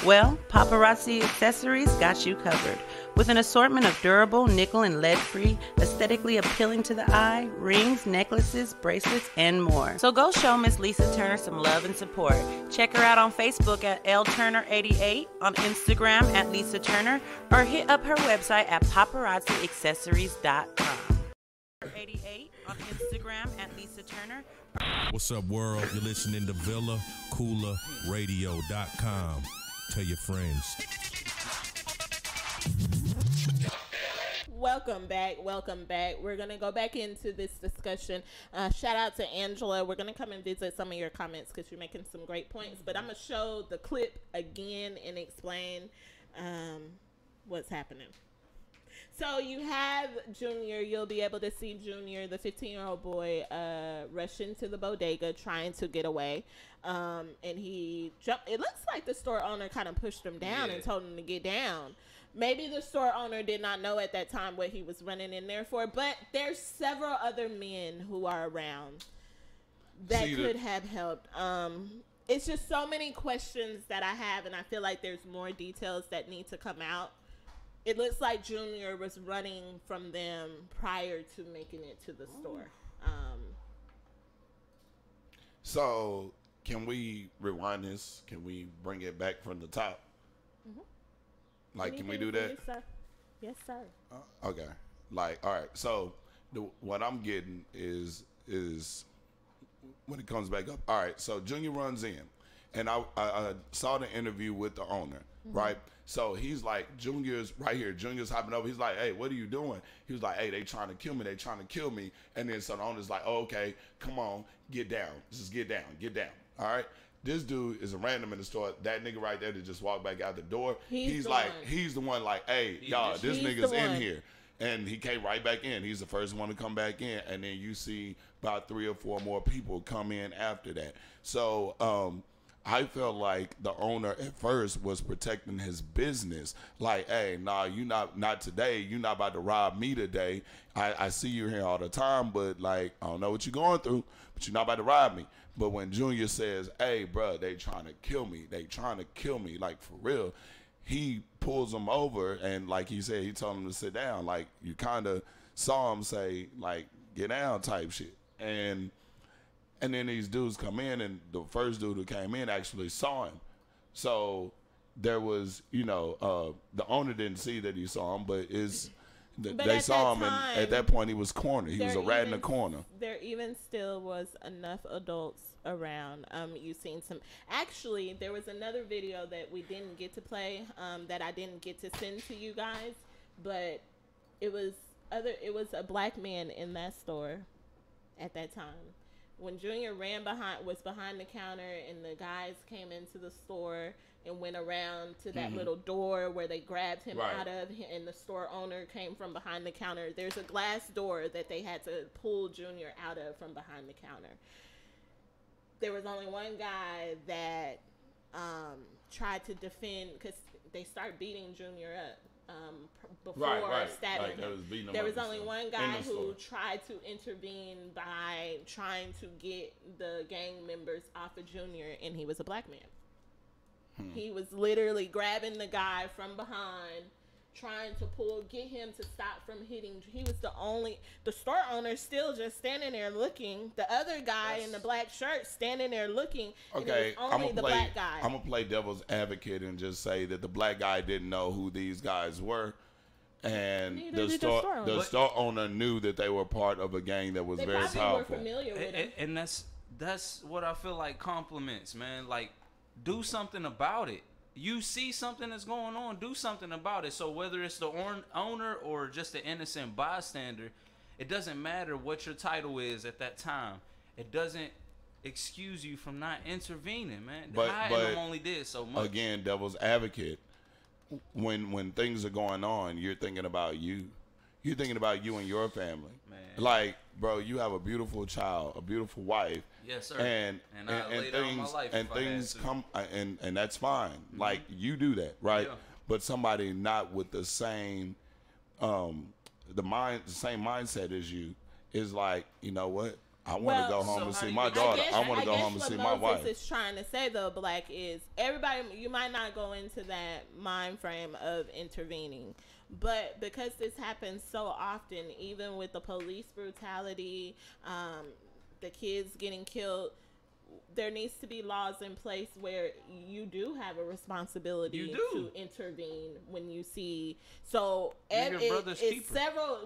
Well, Paparazzi Accessories got you covered. With an assortment of durable, nickel and lead-free, aesthetically appealing to the eye, rings, necklaces, bracelets, and more. So go show Miss Lisa Turner some love and support. Check her out on Facebook at LTurner88, on Instagram at Lisa Turner, or hit up her website at paparazziaccessories.com. 88 on Instagram at Lisa Turner. What's up, world? You're listening to VillaCoolaRadio.com. Tell your friends. Welcome back. We're going to go back into this discussion. Shout out to Angela. We're going to come and visit some of your comments because you're making some great points. But I'm going to show the clip again and explain what's happening. So you have Junior. You'll be able to see Junior, the 15-year-old boy, rush into the bodega trying to get away. And he jumped. It looks like the store owner kind of pushed him down and told him to get down. Maybe the store owner did not know at that time what he was running in there for, but there's several other men who are around that could have helped. It's just so many questions that I have, and I feel like there's more details that need to come out. It looks like Junior was running from them prior to making it to the store. So, can we rewind this? Can we bring it back from the top? Mm-hmm. Like, can we do that? Yes, sir. Yes, sir. Okay. Like, all right. So, what I'm getting is when it comes back up. All right. So, Junior runs in, and I saw the interview with the owner, right? So, he's like, Junior's right here. Junior's hopping over. He's like, hey, what are you doing? He was like, hey, they trying to kill me. They trying to kill me. And then so the owner's like, oh, okay, come on, get down. Just get down. Get down. All right. This dude is a random in the store. That nigga right there that just walked back out the door. He's the one like, hey, y'all, this nigga's in here. And he came right back in. He's the first one to come back in. And then you see about 3 or 4 more people come in after that. So I felt like the owner at first was protecting his business. Like, hey, nah, you not today. You not about to rob me today. I see you here all the time, but like, I don't know what you're going through, but you're not about to rob me. But when Junior says, hey, bro, they trying to kill me. They trying to kill me, like, for real. He pulls him over, and like he said, he told him to sit down. Like, you kind of saw him say, like, get down type shit. And And then these dudes come in, and the first dude who came in actually saw him. So there was, you know, the owner didn't see that he saw him, but they saw him, and at that point he was cornered. He was a rat in the corner. There even still was enough adults around. You've seen some. Actually, there was another video that we didn't get to play, that I didn't get to send to you guys, but it was a black man in that store at that time. When Junior was behind the counter, and the guys came into the store and went around to that little door where they grabbed him out of, and the store owner came from behind the counter. There's a glass door that they had to pull Junior out of from behind the counter. There was only one guy that tried to defend, because they start beating Junior up. Before stabbing him. There was only one guy who tried to intervene by trying to get the gang members off of Junior, and he was a black man. He was literally grabbing the guy from behind, trying to get him to stop from hitting. He was the store owner still just standing there looking. The other guy in the black shirt standing there looking. Okay, and it was only the black guy. I'm gonna play devil's advocate and just say that the black guy didn't know who these guys were, and the store owner knew that they were part of a gang that was very powerful. Were familiar with him. And that's what I feel like compliments, man. Like, do something about it. You see something that's going on, do something about it. So whether it's the owner or just the innocent bystander, it doesn't matter what your title is at that time. It doesn't excuse you from not intervening, man. But only did so much. Again, devil's advocate. When things are going on, you're thinking about you. You're thinking about you and your family. Man. Like, bro, you have a beautiful child, a beautiful wife. Yes, sir. And things come, and that's fine. Like, you do that, right? Yeah. But somebody not with the same same mindset as you is like, you know what? I want to go home and see my daughter. I want to go home and see my wife. What Moses is trying to say, though, Black, is everybody, you might not go into that mind frame of intervening. But because this happens so often, even with the police brutality, the kids getting killed, there needs to be laws in place where you do have a responsibility to intervene when you see. So it's several,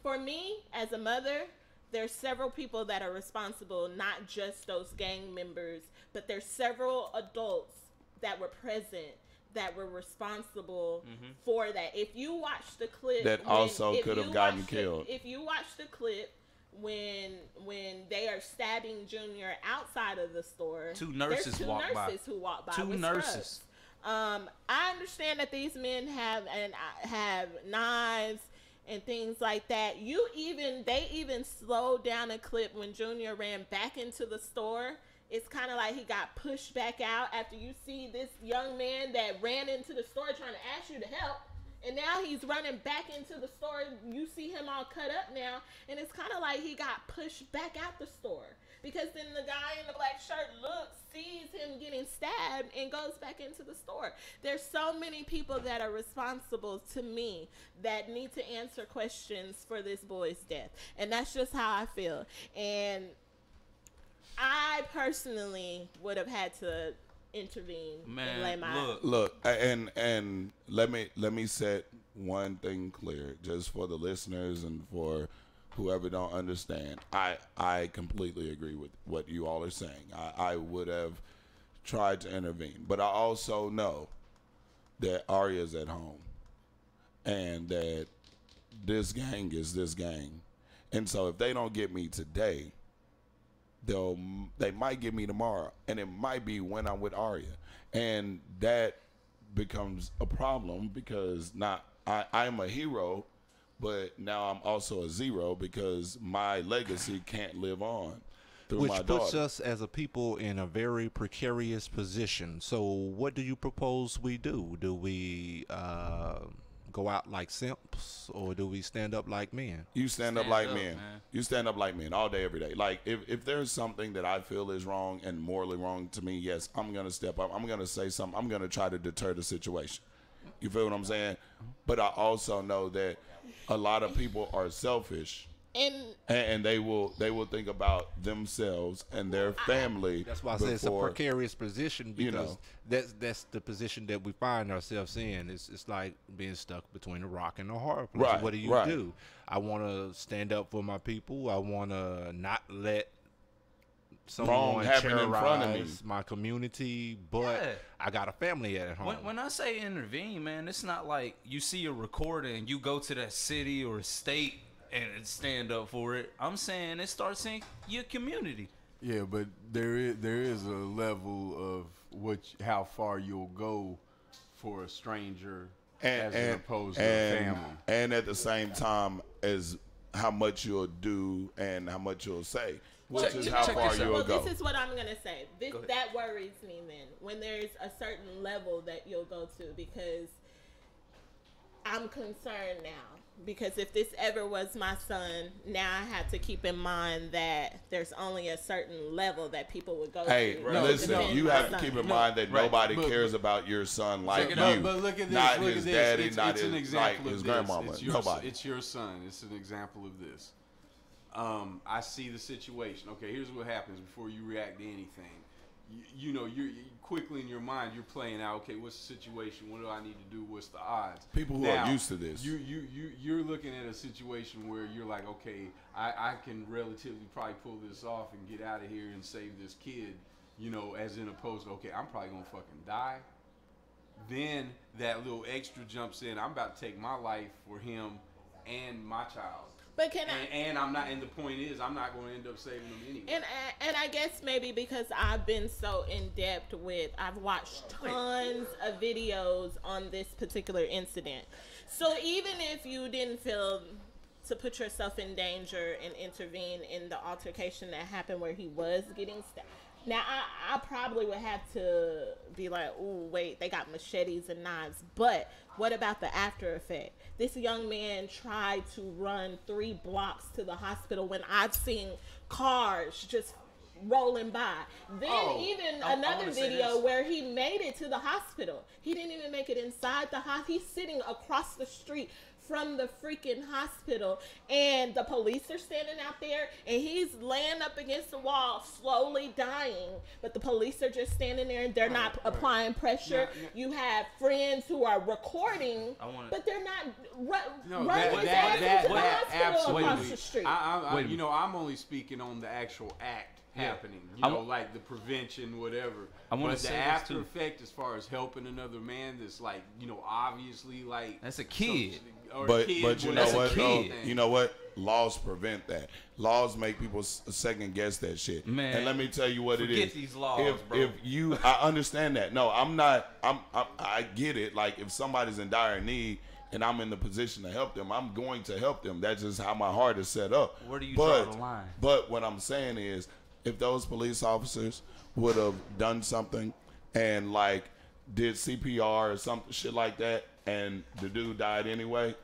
for me as a mother, there's several people that are responsible, not just those gang members, but there's several adults that were present that were responsible for that. If you watch the clip, that also could have gotten killed. If you watch the clip when they are stabbing Junior outside of the store, two nurses who walk by. Two nurses. I understand that these men have knives and things like that. They even slowed down a clip when Junior ran back into the store. It's kind of like he got pushed back out after you see this young man that ran into the store trying to ask you to help. And now he's running back into the store. You see him all cut up now. And it's kind of like he got pushed back out the store. Because then the guy in the black shirt sees him getting stabbed, and goes back into the store. There's so many people that are responsible to me that need to answer questions for this boy's death. And that's just how I feel. And I personally would have had to intervene and lay my look and let me set one thing clear just for the listeners and for whoever don't understand. I completely agree with what you all are saying. I would have tried to intervene, but I also know that Arya's at home and that this gang is this gang, and so if they don't get me today, they might get me tomorrow, and it might be when I'm with Arya, and that becomes a problem because now I'm a hero, but now I'm also a zero because my legacy can't live on through my daughter. Which puts us as a people in a very precarious position. So what do you propose we do? Do we go out like simps, or do we stand up like men? You stand up like men. Man. You stand up like men all day, every day. Like if there's something that I feel is wrong and morally wrong to me, yes, I'm gonna step up. I'm gonna say something. I'm gonna try to deter the situation. You feel what I'm saying? But I also know that a lot of people are selfish and they will think about themselves and their family. That's why I say it's a precarious position, because that's the position that we find ourselves in. It's like being stuck between a rock and a hard place. Right, What do you do? I want to stand up for my people. I want to not let someone terrorize my community, but I got a family at home. When I say intervene, man, it's not like you see a recording and you go to that city or state and stand up for it. I'm saying it starts in your community. Yeah, but there is a level of how far you'll go for a stranger as opposed to a family. And at the same time as how much you'll do and how much you'll say. Which is how far you'll go. This is what I'm going to say. That worries me then, when there's a certain level that you'll go to, because I'm concerned now. Because if this ever was my son, now I have to keep in mind that there's only a certain level that people would go to. Hey, listen, you have to keep in mind that nobody cares about your son like you. But look at this. Not look his at daddy, this. not it's an his, example like his of grandmama. It's Nobody. It's your son. It's an example of this. I see the situation. Okay, here's what happens before you react to anything. You know, you're quickly in your mind, you're playing out. Okay, what's the situation? What do I need to do? What's the odds? People who are used to this. You're looking at a situation where you're like, okay, I can relatively probably pull this off and get out of here and save this kid. You know, as in opposed to, okay, I'm probably gonna fucking die. Then that little extra jumps in. I'm about to take my life for him and my child. But and I'm not. And the point is, I'm not going to end up saving them anyway. And I guess maybe because I've been so in depth with, I've watched tons of videos on this particular incident. So even if you didn't feel to put yourself in danger and intervene in the altercation that happened where he was getting stabbed. Now, I probably would have to be like, oh, wait, they got machetes and knives. But what about the after effect? This young man tried to run 3 blocks to the hospital when I've seen cars just rolling by. Then another video where he made it to the hospital. He didn't even make it inside the hospital. He's sitting across the street from the freaking hospital, and the police are standing out there, and he's laying up against the wall slowly dying, but the police are just standing there and they're not applying pressure. You have friends who are recording, but they're not running his ass into the hospital across the street. I'm only speaking on the actual act happening, like the prevention, whatever. But the after effect, as far as helping another man, that's like, obviously like that's a kid. But you know what? You know what? Laws prevent that. Laws make people second guess that shit. Man, and let me tell you what it is. Forget these laws, bro. I understand that. No, I'm not. I get it. Like if somebody's in dire need and I'm in the position to help them, I'm going to help them. That's just how my heart is set up. Where do you draw the line? But what I'm saying is, if those police officers would have done something and like did CPR or some shit like that, and the dude died anyway,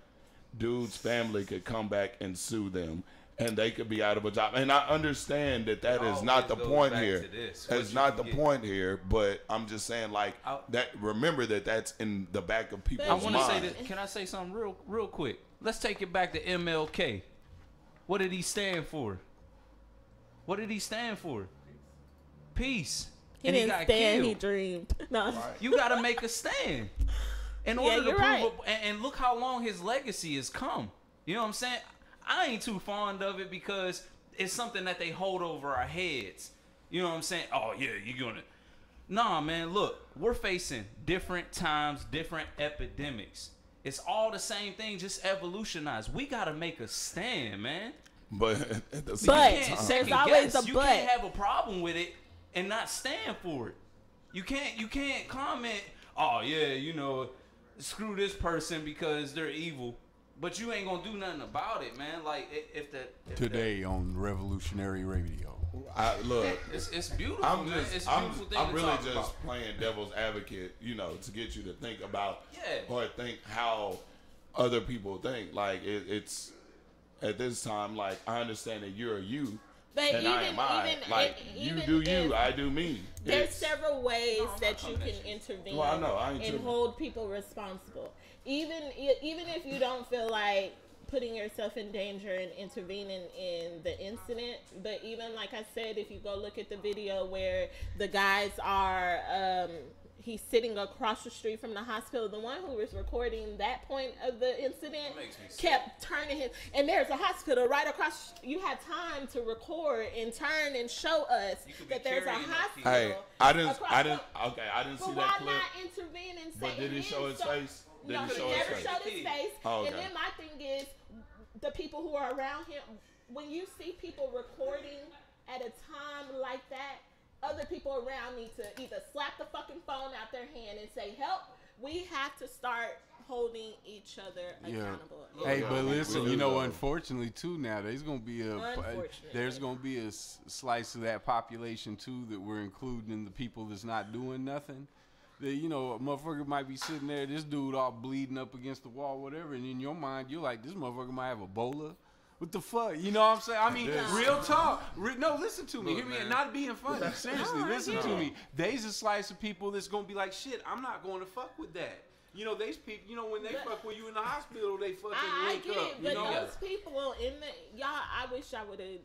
dude's family could come back and sue them, and they could be out of a job. And I understand that is not the point here. It's not the point here, but I'm just saying, like, that. Remember that's in the back of people's minds. I want to say that. Can I say something real quick? Let's take it back to MLK. What did he stand for? What did he stand for? Peace. He didn't stand, he dreamed. No. Right. You got to make a stand. In order to prove and look how long his legacy has come. You know what I'm saying? I ain't too fond of it because it's something that they hold over our heads. You know what I'm saying? Oh, yeah, you're going to. Nah, man, look, we're facing different times, different epidemics. It's all the same thing, just evolutionized. We got to make a stand, man. But at the same time, there's always a but. You can't have a problem with it and not stand for it. You can't comment, oh, yeah, screw this person because they're evil, but you ain't gonna do nothing about it, man. Like today on Revolutionary Radio, look, it's beautiful. I'm really just about. Playing devil's advocate, to get you to think about or think how other people think. Like it's at this time, like I understand that you're you. But and I am I. Like you do you, I do me. There's several ways that you can intervene and hold people responsible. Even if you don't feel like putting yourself in danger and intervening in the incident. But even like I said, if you go look at the video where the guys are, he's sitting across the street from the hospital. The one who was recording that point of the incident kept turning his, and there's a hospital right across. You have time to record and turn and show us that there's a hospital. Hey, I didn't see but that clip. why not intervene and say? But did he show his face? No, he never showed his face. Oh, okay. And then my thing is, the people who are around him, when you see people recording at a time like that, other people around need to either slap the fucking phone out their hand and say, help. We have to start holding each other accountable. Hey, but listen, you know, unfortunately too, now there's gonna be a slice of that population too that we're including in the people that's not doing nothing. That, you know, a motherfucker might be sitting there, this dude all bleeding up against the wall, whatever, and in your mind you're like, this motherfucker might have Ebola. What the fuck? You know what I'm saying? I mean, real talk. No, listen to me. Hear me. Not being funny. Seriously, listen to me. There's a slice of people that's gonna be like, shit, I'm not going to fuck with that. You know, these people, you know, when they fuck with you in the hospital, they fucking link up. It, but those people in the, y'all, I wish I would have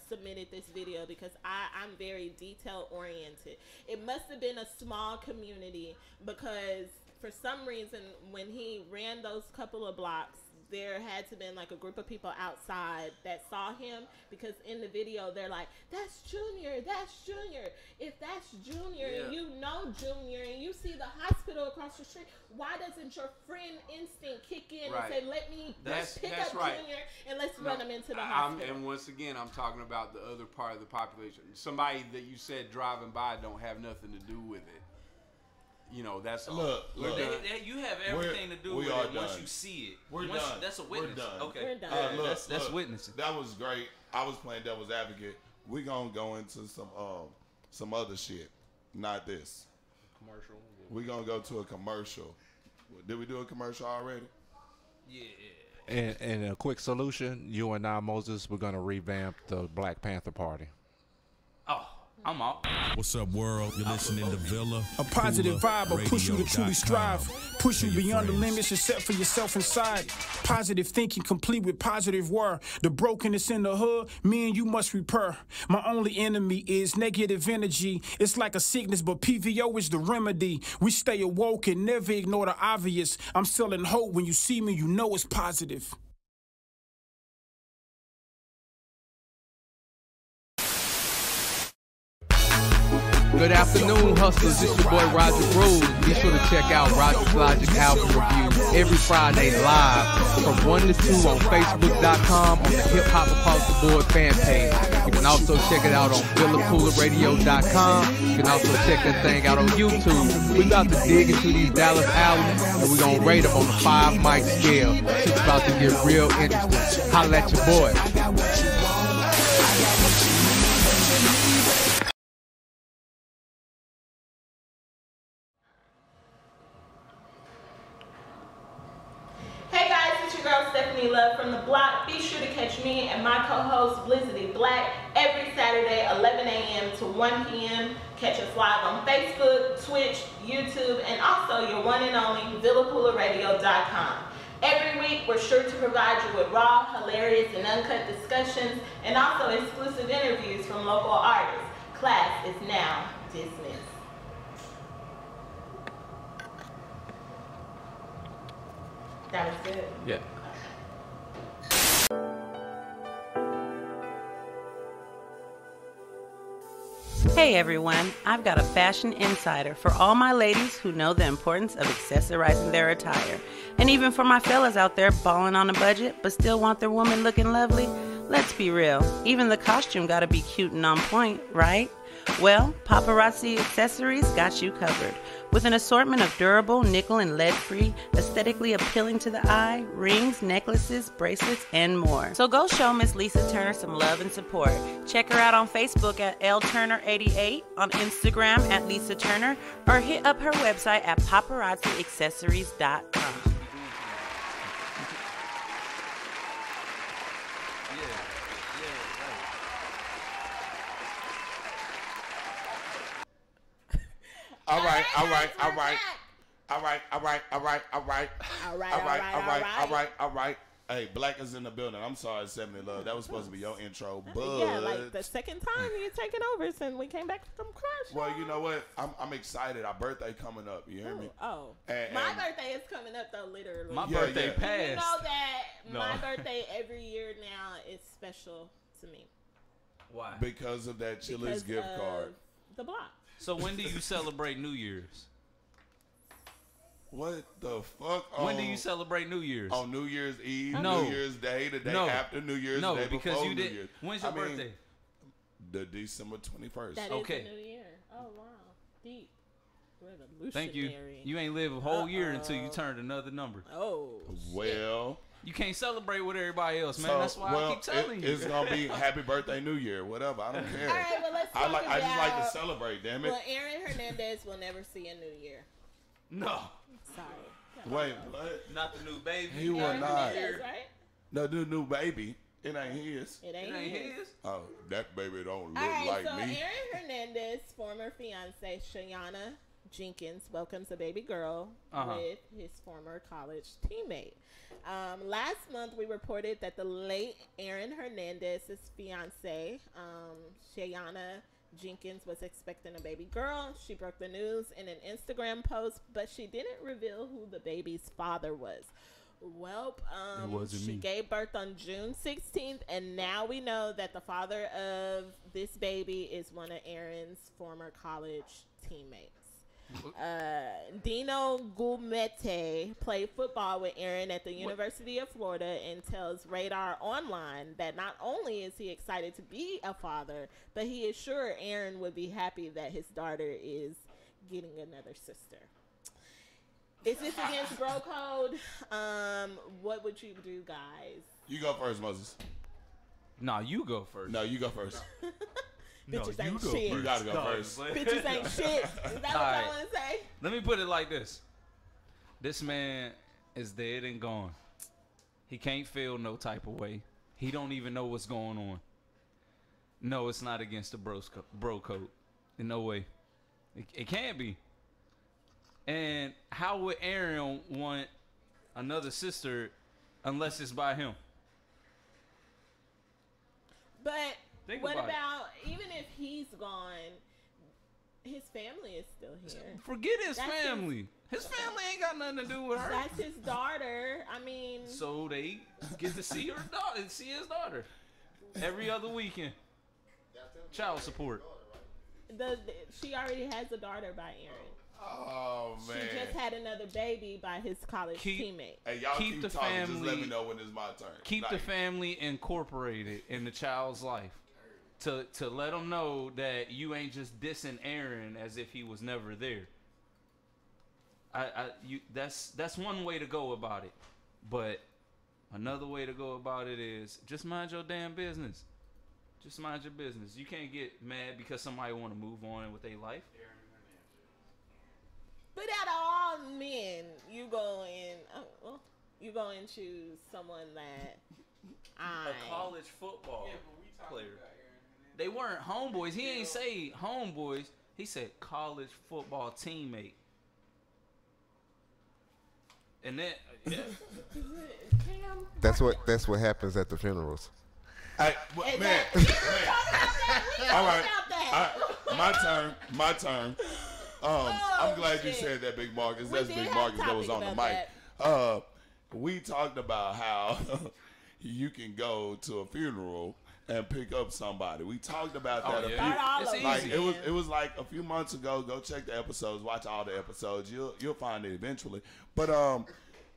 submitted this video because I'm very detail oriented. It must have been a small community because for some reason when he ran those couple of blocks, there had to been like a group of people outside that saw him, because in the video they're like, that's Junior, that's Junior. If that's Junior and you know Junior and you see the hospital across the street, why doesn't your friend instinct kick in and say, let me pick up Junior and let's run him into the hospital? And once again, I'm talking about the other part of the population. Somebody that you said driving by don't have nothing to do with it. You know, that's look. You have everything to do with it once you see it. We're done. That's a witness. We're done. Okay. We're done. That's witnessing. That was great. I was playing devil's advocate. We're gonna go into some other shit. Not this. Commercial. We're gonna go to a commercial. Did we do a commercial already? Yeah. And a quick solution, you and I, Moses, we're gonna revamp the Black Panther Party. Oh, I'm out. What's up, world? You're listening to Villa. A positive vibe will push you to truly strive. Push you beyond the limits you set for yourself inside. Positive thinking complete with positive word. The brokenness in the hood, me and you must repair. My only enemy is negative energy. It's like a sickness, but PVO is the remedy. We stay awoke and never ignore the obvious. I'm selling hope. When you see me, you know it's positive. Good afternoon, hustlers. It's your boy Roger Rose. Be sure to check out Roger's Logic album review every Friday live from 1 to 2 on Facebook.com on the Hip Hop Across the Board fan page. You can also check it out on VillaCoolerRadio.com. You can also check that thing out on YouTube. We about to dig into these Dallas albums and we're gonna rate them on the 5 mic scale. It's about to get real interesting. Holla at your boy. Love from the block. Be sure to catch me and my co-host Blizzity Black every Saturday 11 a.m. to 1 p.m. Catch us live on Facebook, Twitch, YouTube, and also your one and only VillaCoolerRadio.com. Every week we're sure to provide you with raw, hilarious, and uncut discussions and also exclusive interviews from local artists. Class is now dismissed. That was good. Yeah. Hey everyone, I've got a fashion insider for all my ladies who know the importance of accessorizing their attire. And even for my fellas out there balling on a budget but still want their woman looking lovely. Let's be real, even the costume gotta be cute and on point, right? Well, Paparazzi Accessories got you covered. With an assortment of durable, nickel and lead-free, aesthetically appealing to the eye, rings, necklaces, bracelets, and more. So go show Miss Lisa Turner some love and support. Check her out on Facebook at LTurner88, on Instagram at Lisa Turner, or hit up her website at paparazziaccessories.com. All right. Hey, Black is in the building. I'm sorry, 70 Love. That was supposed to be your intro, but Yeah, like the second time you're taking over since we came back from Crush. well, you know what? I'm excited. Our birthday coming up. You hear me? Oh, And my birthday is coming up though. Literally, My birthday passed. You know that No. my birthday every year now is special to me. Why? Because of that Chili's gift card. The block. So when do you celebrate New Year's? What the fuck? When do you celebrate New Year's? On New Year's Eve, No. New Year's Day, the day No. after New Year's, No, the day because before you New did. Year's. When's your birthday? The December 21st. That Okay. is the new year. Oh wow, deep. Revolutionary. Thank you. You ain't live a whole year until you turned another number. Oh. Well, you can't celebrate with everybody else, man. so, That's why I keep telling you. It's gonna be Happy Birthday, New Year, whatever. I don't care. All right, well let's talk I just like to about- celebrate. Damn it. Well, Aaron Hernandez will never see a new year. No. Sorry. Wait, what? Not the new baby. He will Aaron not. Hernandez, right? No, the new baby. It ain't his. It ain't his. Oh, that baby don't look All right, like so me. Aaron Hernandez, former fiance Shayana Jenkins, welcomes a baby girl with his former college teammate. Last month, we reported that the late Aaron Hernandez's fiance, Shayana Jenkins, was expecting a baby girl. She broke the news in an Instagram post, but she didn't reveal who the baby's father was. Well, It wasn't she me. gave birth on June 16th, and now we know that the father of this baby is one of Aaron's former college teammates. Dino Gumete played football with Aaron at the University of Florida and tells Radar Online that not only is he excited to be a father, but he is sure Aaron would be happy that his daughter is getting another sister. Is this against bro code? What would you do, guys? You go first, Moses. Nah, you go first. No, you go first. Bitches No, you ain't go shit. You gotta go first. Bitches ain't shit. Is that what Alright. y'all want to say? Let me put it like this. This man is dead and gone. He can't feel no type of way. He don't even know what's going on. No, it's not against the bro code. In no way. It can't be. And how would Aaron want another sister unless it's by him? But Think what about it. about even if he's gone, his family is still here. Forget his That's family. His family ain't got nothing to do with her. That's his daughter. I mean, So they get to see her daughter, see his daughter every other weekend. Child support. she already has a daughter by Aaron. Oh man. She just had another baby by his college teammate. Hey, y'all Keep keep the talking. Just family- let me know when it's my turn. Keep the family incorporated in the child's life. To let them know that you ain't just dissing Aaron as if he was never there. That's one way to go about it. But another way to go about it is just mind your damn business. Just mind your business. You can't get mad because somebody want to move on with their life. But out of all men, you go and choose someone that A college football player. They weren't homeboys. He ain't say homeboys. He said college football teammate. And then, yeah. That's what happens at the funerals. Hey, man. All right. My turn. I'm glad you said that, Big Marcus. That's did Big have Marcus that topic was on the about mic. We talked about how you can go to a funeral and pick up somebody. We talked about that. It was like a few months ago. Go check the episodes. Watch all the episodes. You'll find it eventually. But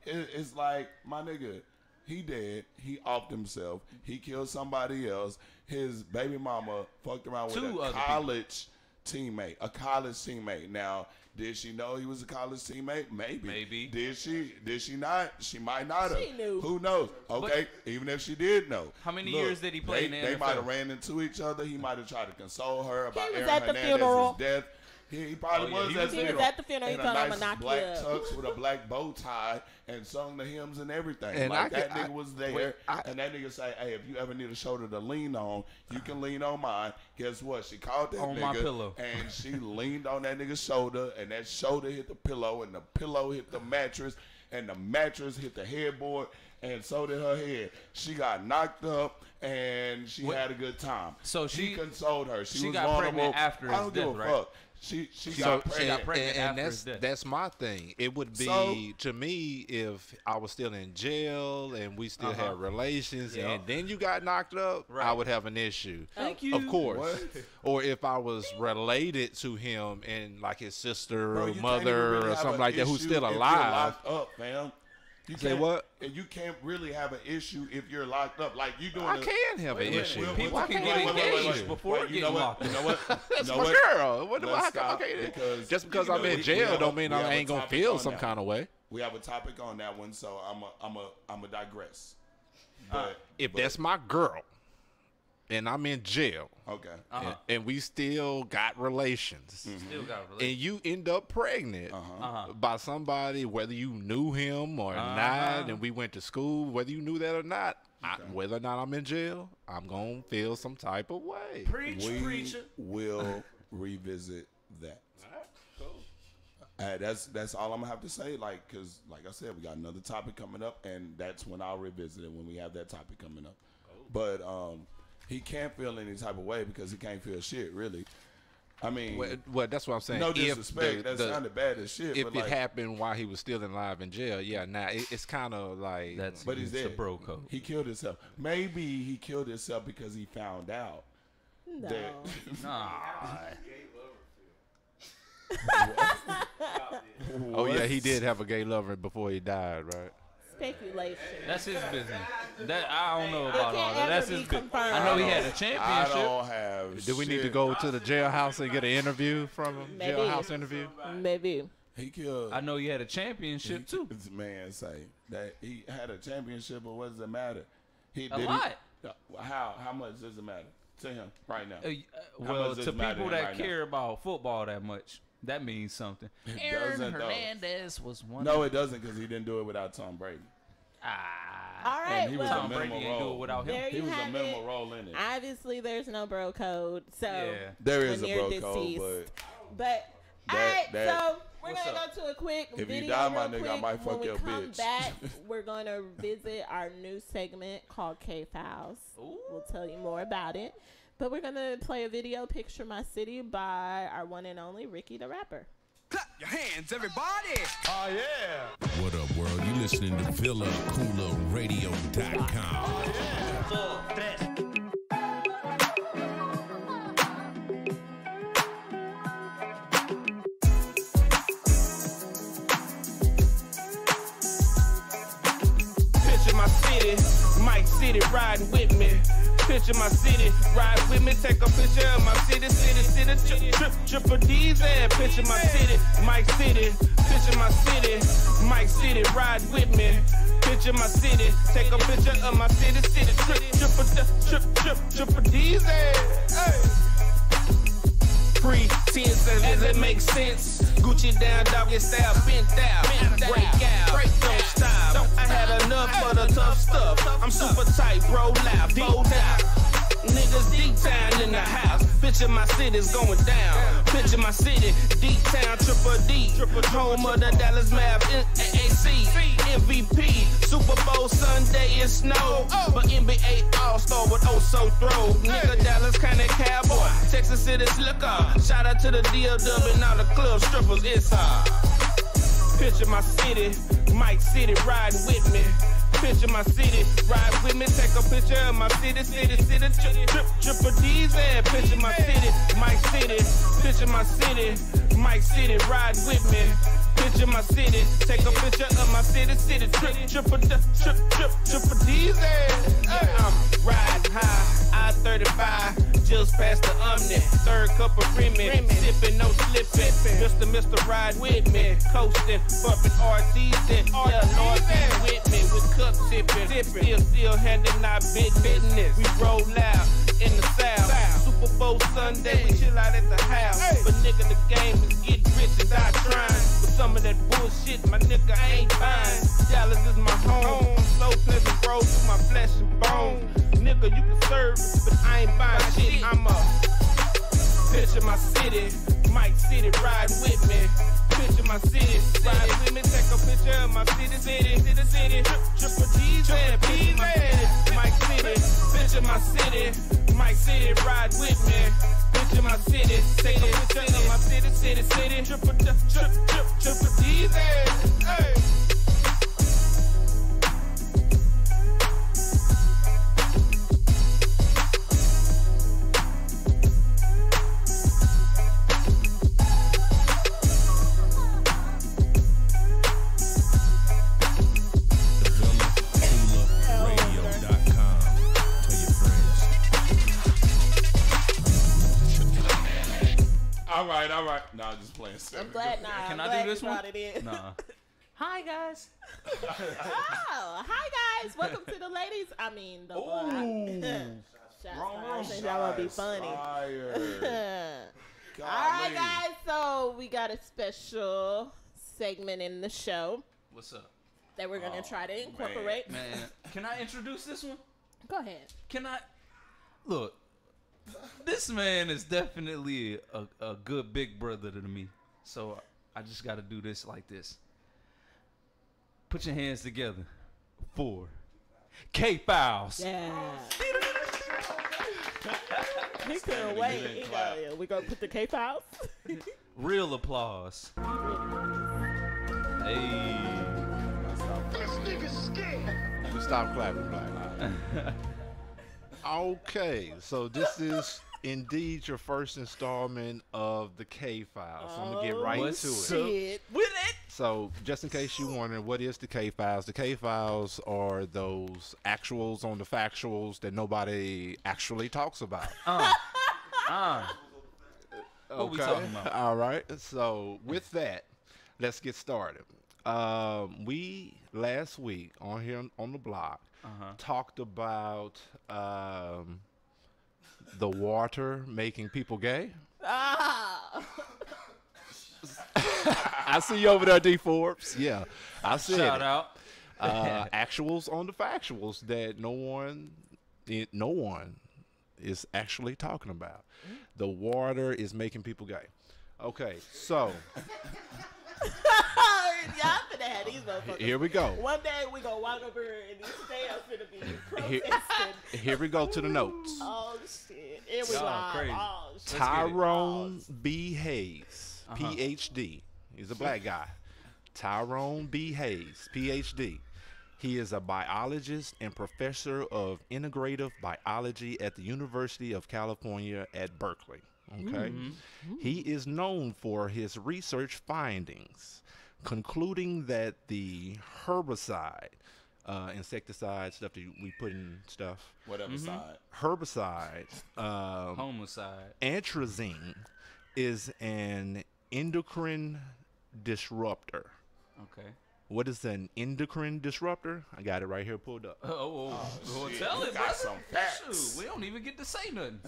it's like, my nigga, he dead. He offed himself. He killed somebody else. His baby mama fucked around with a college teammate. Now, did she know he was a college teammate? Maybe. Did she not? She might not have. She knew. Who knows? Okay, even if she did know. How many years did he play in the They NFL? might have ran into each other. He might have tried to console her about was Aaron at the Hernandez's funeral. death. He probably was he at was the funeral. at the funeral. He In a told him, nice "I'ma knock you black up." tux with a black bow tie and sung the hymns and everything. And like that nigga was there, and that nigga say, "Hey, if you ever need a shoulder to lean on, you can lean on mine." Guess what? She called that On nigga my pillow. and she leaned on that nigga's shoulder, and that shoulder hit the pillow, and the pillow hit the mattress, and the mattress hit the headboard, and so did her head. She got knocked up, and she had a good time. So he consoled her. She was got vulnerable. pregnant after his I don't give death, a right? fuck. She got pregnant. And that's my thing. It would be to me if I was still in jail and we still had relations, and then you got knocked up, I would have an issue. Thank you. Of course. Or if I was related to him and like his sister or mother or something like that who's still alive. Locked up, fam. You say what? And you can't really have an issue if you're locked up. Like you doing. I can have an issue. People can get engaged before getting locked up. You know what? That's my girl. Just because I'm in jail don't mean I ain't gonna feel some kind of way. We have a topic on that one, so I'm a digress. If that's my girl, and I'm in jail, okay, and we still got relations, and you end up pregnant by somebody, whether you knew him or not, and we went to school, whether you knew that or not, whether or not I'm in jail, I'm gonna feel some type of way. Preacher. Will revisit that. That's all I'm gonna have to say. Like, cause like I said, we got another topic coming up, and that's when I'll revisit it when we have that topic coming up. But he can't feel any type of way because he can't feel shit, really. I mean, well, that's what I'm saying. No disrespect, that sounded bad as shit. If but it happened while he was still alive in jail, now it's kind of like. But he's dead. a bro code. He killed himself. Maybe he killed himself because he found out. No. Oh yeah, he did have a gay lover before he died, right? Speculation. That's his business. That I don't know about all that. That's his business. confirmed. I know he had a championship. I don't have. Do we need to go to the jailhouse and get an interview from him? Maybe. Jailhouse interview? Maybe. He killed. I know he had a championship too. This man say that he had a championship, but what does it matter? He A lot. How much does it matter to him right now? Well, to people that care about football that much, that means something. Aaron Hernandez was one. No, it doesn't, because he didn't do it without Tom Brady. All right. And he was a minimal Brady didn't do it without him. He was a minimal role in it. Obviously, there's no bro code, so there is when a you're bro code, deceased. But all right, so we're gonna go to a quick if video. you die, my real nigga, quick. I might fuck when your we come bitch. back, we're gonna visit our new segment called K Files. We'll tell you more about it. But we're gonna play a video, "Picture My City" by our one and only Ricky the Rapper. Clap your hands, everybody! Oh, yeah. What up, world? You listening to Villa Koola Radio.com. Picture my city, Mike City riding with me. Picture my city, ride with me, take a picture of my city, triple D's and picture my city, Mike City, picture my city, Mike City, ride with me. Picture my city, take a picture of my city, triple D's and, hey. Pretense as it makes sense. Gucci down, doggy style, bent out, break out, don't stop. I had enough of the tough stuff. I'm super tight, bro, loud, fold out. Niggas deep town in the house. Picture my city's going down. Picture my city, deep town, triple D. Home of the Dallas Mavs, AAC, MVP. Super Bowl Sunday in snow. But NBA All-Star with so throw. Nigga Dallas kind of cowboy. Texas City slicker. Shout out to the DLW and all the club strippers. It's hard. Picture my city, Mike City riding with me. Picture my city, ride with me, take a picture of my city, triple D's and picture my city, Mike City, picture my city, Mike City, ride with me. Picture my city, take a picture of my city, triple D's and I'm riding high, I-35, just past the Omni, third cup of Remy, sipping, no slipping, Mr. Ride with me, coasting, bumping RTs, yeah, Lord be with me, with cup sipping, still handing our big business, we roll out in the South, Super Bowl Sunday, we chill out at the house, but nigga the game is get rich and die trying, but some of that bullshit, my nigga ain't buying, Dallas is my home, slow pleasant roll through my flesh and bone, nigga you can serve, but I ain't buying shit, I'm a picture my city, Mike City ride with me, picture my city, ride with me, take a picture Girl, my city, triple G's and P's and Mike City, bitch in my city, Mike City, ride with me, bitch in my city, take a picture of my city, triple G's and, hey. All right. Nah, just playing. I'm glad. Can I'm I glad do this you one? brought it in. Nah. Hi guys. Oh, hi guys. Welcome to the ladies. I mean the block. Shots y'all wanna be funny. All right, guys. So we got a special segment in the show. What's up? That we're gonna try to incorporate. Man, can I introduce this one? Go ahead. Can I? Look. This man is definitely a good big brother to me. So I just got to do this like this. Put your hands together for K-Files. Yeah. He couldn't wait. We going to put the K-Files? Real applause. Hey. This nigga's scared. Stop clapping, Black. Okay, so this is indeed your first installment of the K-Files. So I'm going to get right to it. With it. So just in case you're wondering, what is the K-Files? The K-Files are those actuals on the factuals that nobody actually talks about. What we talking about? All right. So with that, let's get started. We last week on here on the block talked about the water making people gay. I see you over there, D Forbes. Yeah, I said Shout out. Actuals on the factuals that no one is actually talking about. The water is making people gay. Okay, so. Y'all finna have these motherfuckers. Here we go. One day we gonna walk over here and these stairs finna be protesting. Here we go to the notes. Oh shit! It was live. Oh shit! Tyrone B. Hayes, PhD. He's a black guy. Tyrone B. Hayes, PhD. He is a biologist and professor of integrative biology at the University of California at Berkeley. Okay. He is known for his research findings, concluding that the herbicide, insecticide, stuff that we put in stuff. Whatever side. Herbicide, homicide, atrazine is an endocrine disruptor. Okay. What is an endocrine disruptor? I got it right here pulled up. Well, tell it, got some facts. Shoot, we don't even get to say nothing.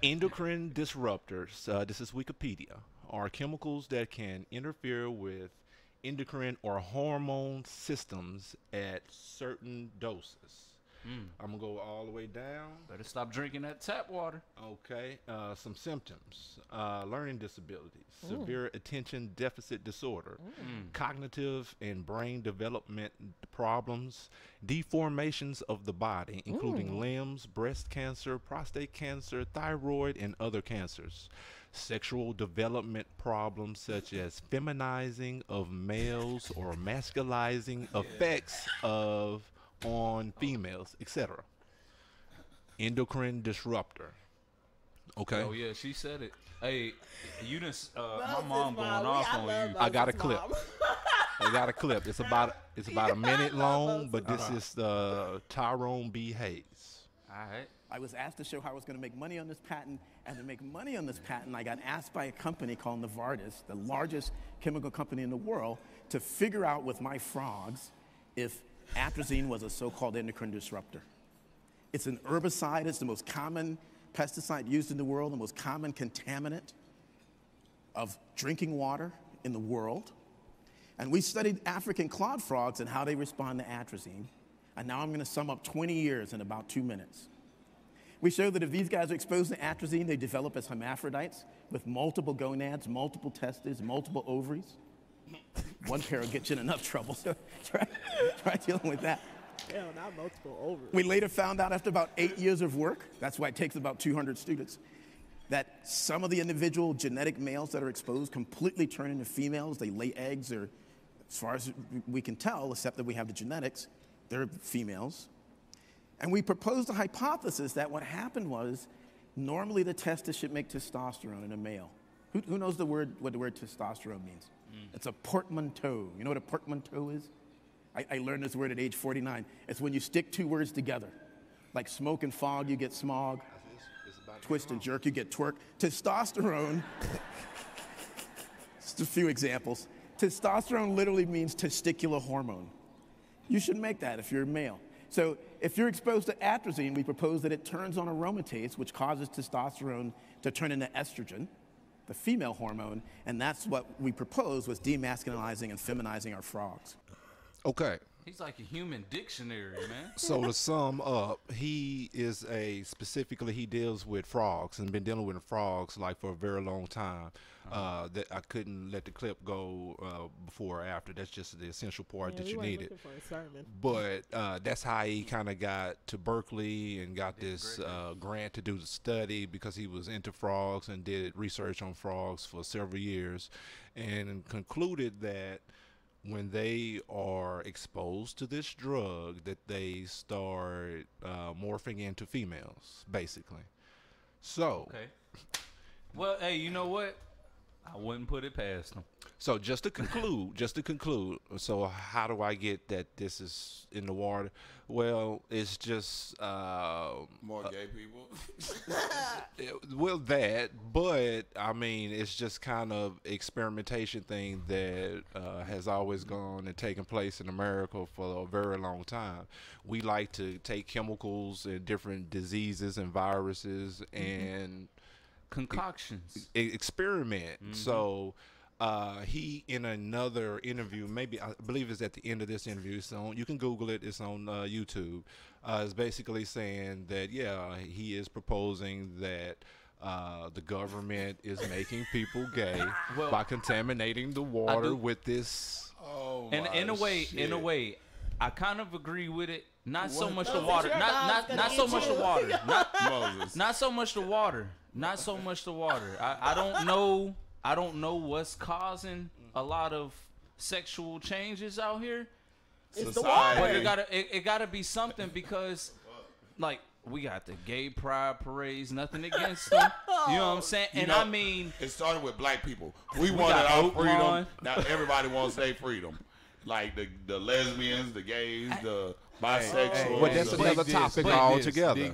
Endocrine disruptors, this is Wikipedia, are chemicals that can interfere with endocrine or hormone systems at certain doses. I'm going to go all the way down. Better stop drinking that tap water. Okay. Some symptoms. Learning disabilities, severe attention deficit disorder, cognitive and brain development problems, deformations of the body, including limbs, breast cancer, prostate cancer, thyroid, and other cancers. Sexual development problems such as feminizing of males or masculizing effects on females, etc. Endocrine disruptor. Okay. Oh yeah, she said it. Hey, you didn't. My mom going off on you. I got a clip. I got a clip. It's about a minute long, but this is Tyrone B. Hayes. All right. I was asked to show how I was going to make money on this patent, and to make money on this patent, I got asked by a company called Novartis, the largest chemical company in the world, to figure out with my frogs if atrazine was a so-called endocrine disruptor. It's an herbicide. It's the most common pesticide used in the world, the most common contaminant of drinking water in the world. And we studied African cloud frogs and how they respond to atrazine. And now I'm going to sum up 20 years in about 2 minutes. We showed that if these guys are exposed to atrazine, they develop as hermaphrodites with multiple gonads, multiple testes, multiple ovaries. one pair will get you in enough trouble. So try dealing with that. Hell, not multiple over. We later found out after about 8 years of work, that's why it takes about 200 students, that some of the individual genetic males that are exposed completely turn into females. They lay eggs, or as far as we can tell, except that we have the genetics, they're females. And we proposed a hypothesis that what happened was normally the testes should make testosterone in a male. Who knows what the word testosterone means? It's a portmanteau. You know what a portmanteau is? I learned this word at age 49. It's when you stick two words together. Like smoke and fog, you get smog. Twist and jerk, you get twerk. Testosterone, just a few examples. Testosterone literally means testicular hormone. You should make that if you're a male. So if you're exposed to atrazine, we propose that it turns on aromatase, which causes testosterone to turn into estrogen, the female hormone, and that's what we proposed, was demasculinizing and feminizing our frogs. Okay. He's like a human dictionary, man. So to sum up, he deals with frogs and been dealing with frogs like for a very long time. That I couldn't let the clip go before or after. That's just the essential part that you needed. But that's how he kind of got to Berkeley and got this grant to do the study, because he was into frogs and did research on frogs for several years, and concluded that when they are exposed to this drug, that they start morphing into females, basically. So, okay. Well, hey, you know what? I wouldn't put it past them. So just to conclude, so how do I get that this is in the water? Well, it's just more gay people. Well, that, but I mean, it's just kind of experimentation thing that has always gone and taken place in America for a very long time. We like to take chemicals and different diseases and viruses and concoctions, experiment. So he, in another interview, maybe I believe it's at the end of this interview, so you can Google it, it's on YouTube, is basically saying that he is proposing that the government is making people gay by contaminating the water with this. In a way, I kind of agree with it. Not so much the water. Not so much the water. Not so much the water. Not so much the water. I don't know. I don't know what's causing a lot of sexual changes out here. It's the water. But it gotta be something, because, like, we got the gay pride parades. Nothing against them. You know what I'm saying? And I mean, it started with black people. We wanted our freedom. Now everybody wants their freedom. Like the lesbians, the gays, the bisexuals. But that's another topic altogether.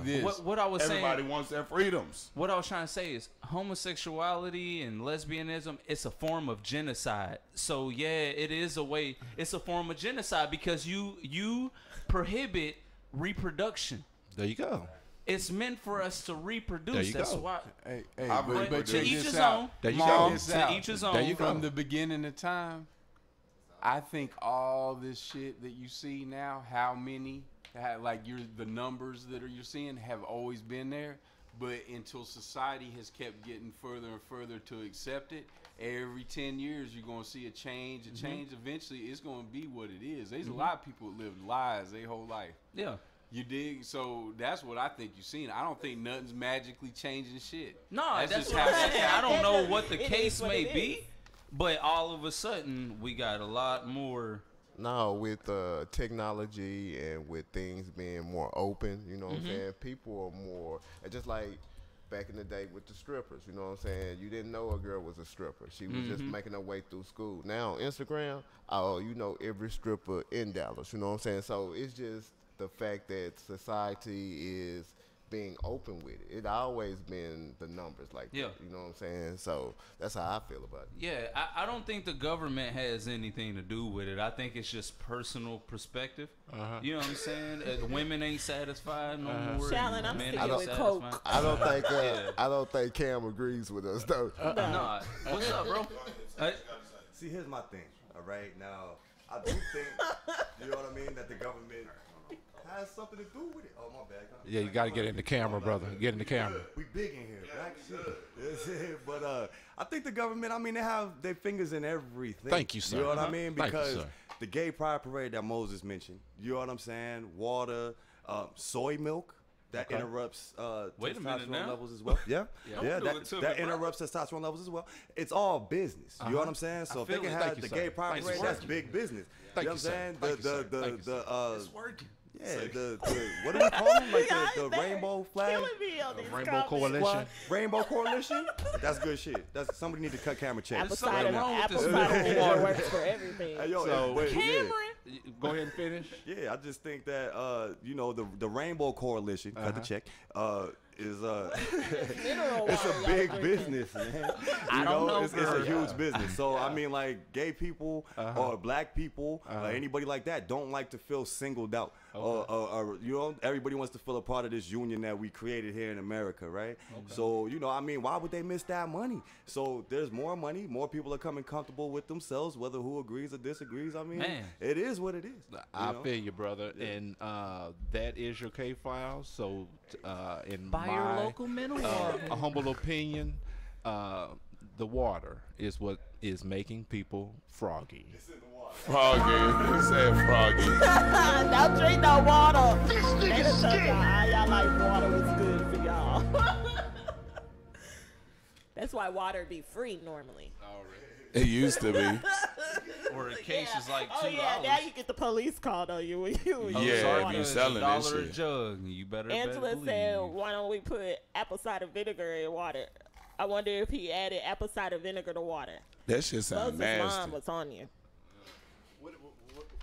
What I was saying, everybody wants their freedoms. What I was trying to say is homosexuality and lesbianism, it's a form of genocide. So yeah, it is a way. It's a form of genocide, because you prohibit reproduction. There you go. It's meant for us to reproduce. There you That's go. why. But to check each this his out. own. There you Check go. this To out. each his own. There you go. From the beginning of time, I think all this shit that you see now, the numbers that you're seeing have always been there, but until society has kept getting further and further to accept it, every 10 years you're going to see a change. Eventually it's going to be what it is. There's a lot of people that live lies their whole life. Yeah. You dig? So that's what I think you're seeing. I don't think nothing's magically changing shit. No, that's just what I'm how saying. I don't know what the case may be, but all of a sudden we got a lot more. No, with technology and with things being more open, you know what I'm saying? People are more, just like back in the day with the strippers, you know what I'm saying? You didn't know a girl was a stripper. She was just making her way through school. Now on Instagram, you know every stripper in Dallas, you know what I'm saying? So it's just the fact that society is being open with it. It always been the numbers like that, you know what I'm saying? So that's how I feel about it. Yeah, I don't think the government has anything to do with it. I think it's just personal perspective. You know what I'm saying? Women ain't satisfied no more. Shallon, I'm men sticking ain't with satisfied. Coke. I don't think Cam agrees with us though. Nah. What's up, bro? See, here's my thing. All right, now I do think, you know what I mean, that the government has something to do with it. Oh, my bad. Yeah, you got to get in the camera, brother. Get in the camera. We big in here. Black shit. But I think the government, I mean, they have their fingers in everything. Thank you, sir. You know what I mean? Thank you, Because sir. the gay pride parade that Moses mentioned, you know what I'm saying? Water, soy milk. That interrupts Wait a minute testosterone now. levels as well. Yeah, Yeah, do it to me, that bro. interrupts testosterone levels as well. It's all business. You know what I'm saying? So if they feel can it. have Thank the you, gay sir. pride Thank you, parade, sir. that's big business. Thank You know you, sir. what I'm Thank you, sir. saying? Thank you, sir. It's working. Yeah, the what do we call them? Like the rainbow flag? Killing me on these Rainbow comments. Coalition. What? Rainbow Coalition? That's good shit. That's somebody need to cut camera checks. Apple something cider, wrong with apple this cider water. vinegar works for everything. Hey, yo, So, wait, Cameron. Go ahead and finish. yeah, I just think that you know, the Rainbow Coalition, cut the check, is Mineral it's water, a y'all big drinking. business, man. I don't know, it's a girl. huge business. So I mean, like gay people or black people or anybody like that don't like to feel singled out. Or you know, everybody wants to feel a part of this union that we created here in America, right? So you know, I mean, why would they miss that money? So there's more money, more people are coming comfortable with themselves, whether who agrees or disagrees. I mean, Man. it is what it is. I know? feel you, brother. And that is your K-File. So in Buy your my local mineral a humble opinion, the water is what is making people froggy. Froggy. He said froggy. Don't drink no water. They done told y'all like water was good for y'all. That's why water be free normally. It used to be. Or a case is like $2. Oh yeah, now you get the police called on you when you. Yeah, if you It's selling $1 this a shit. jug. You better Angela believe. said, "Why don't we put apple cider vinegar in water?" I wonder if he added apple cider vinegar to water. That shit sound Moses' mom nasty. was on you.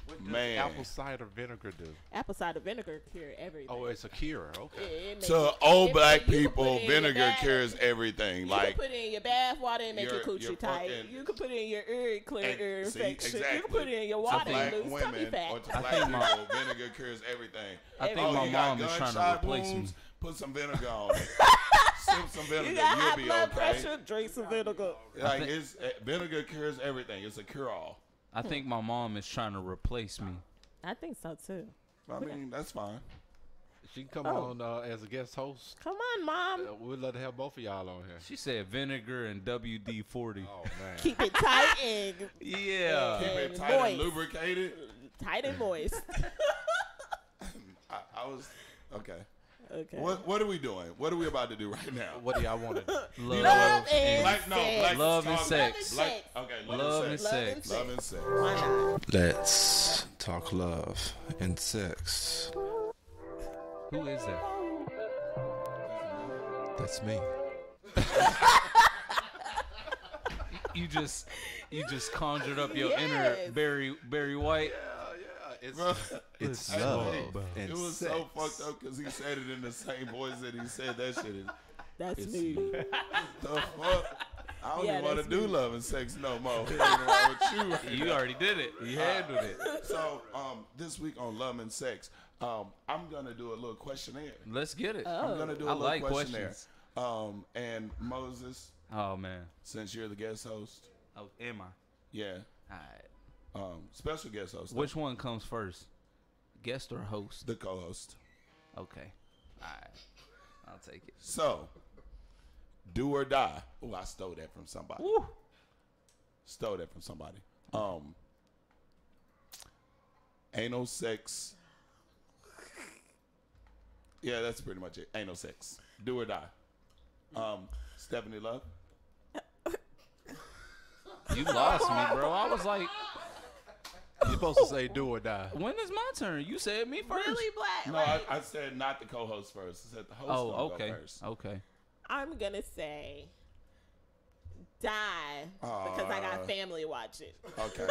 What does Man. apple cider vinegar do? Apple cider vinegar cure everything. Oh, it's a cure. Yeah, Okay. it makes To it- old it- black you can put people, it in your vinegar bath- cures everything. You Like, can put it in your bath water and make your your coochie tight. fucking- You can put it in your ear, clear and ear see, infection. exactly. You can put it in your To water black and lose tummy women fat. or to I black think my- people, vinegar cures everything. I think oh, my you got mom is trying to gunshot replace me. wounds? Put some vinegar on it. Sip some vinegar, You got you'll high be blood okay. pressure, drink some vinegar. Like it's vinegar cures everything. It's a cure all. I think my mom is trying to replace me. I think so too. I mean, that's fine. She can come Oh. on as a guest host. Come on, mom. We'd love to have both of y'all on here. She said vinegar and WD-40. Oh man. Keep it tight and Yeah. Keep it and tight and moist. lubricated. Tight and moist. I was okay. Okay. What are we doing? What are we about to do right now? What do y'all want to do? Love and Black, no, sex. black Love and talk- sex. Black, okay, Love and sex. Love and sex. Why not? Let's talk love and sex. Who is that? That's me. You just conjured up your inner Yes. Barry White. It's Let's love talk. and It was sex. so fucked up because he said it in the same voice that he said that shit. That's It's me. the fuck? I don't Yeah, even want to that's do me. love and sex no more. What's wrong with you right You now? already did it. You handled it. So, this week on love and sex, I'm gonna do a little questionnaire. Let's get it. I'm gonna do a I little like questionnaire. questions. And Moses, Oh man. since you're the guest host, Oh, am I? yeah, All right. special guest host, though. Which one comes first? Guest or host? the co-host. Okay. All right. I'll take it. So, do or die. Oh, I stole that from somebody. Woo. Stole that from somebody. Anal sex. Yeah, that's pretty much it. Anal sex. Do or die. Stephanie Love. You lost me, bro. I was like, You're supposed to say do or die. when is my turn? You said me first. Really, Black? No, I said not the co-host first. I said the host. Oh, gonna okay. Go first. Okay. I'm gonna say die because I got family watching. Okay.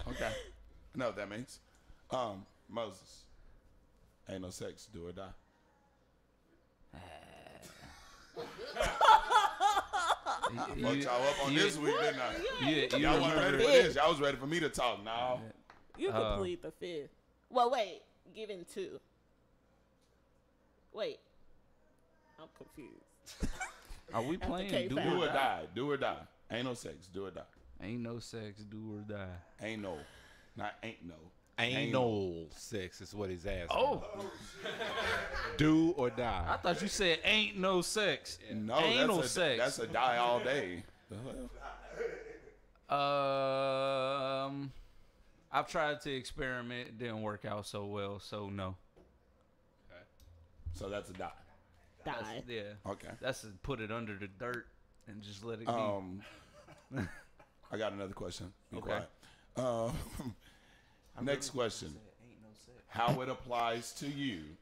Okay. I know what that means. Moses. Anal sex. Do or die. I fucked y'all up on this week, didn't I? Yeah, Y'all wasn't ready for this. Y'all was ready for me to talk. Now. You complete the fifth. Well, wait. Given two. Wait. I'm confused. Are we After playing K do Fab. Do or or die? die. Do or die. Ain't no sex. Do or die. Ain't no sex, do or die. Ain't no. Not ain't no. Anal sex is what he's asking. Oh. Do or die. I thought you said ain't no sex. No, anal sex. That's a die all day. The hell? I've tried to experiment. It didn't work out so well, so no. Okay. So that's a die. Yeah. Okay. That's to put it under the dirt and just let it be. I got another question. Be Okay. quiet. Next question. How it applies to you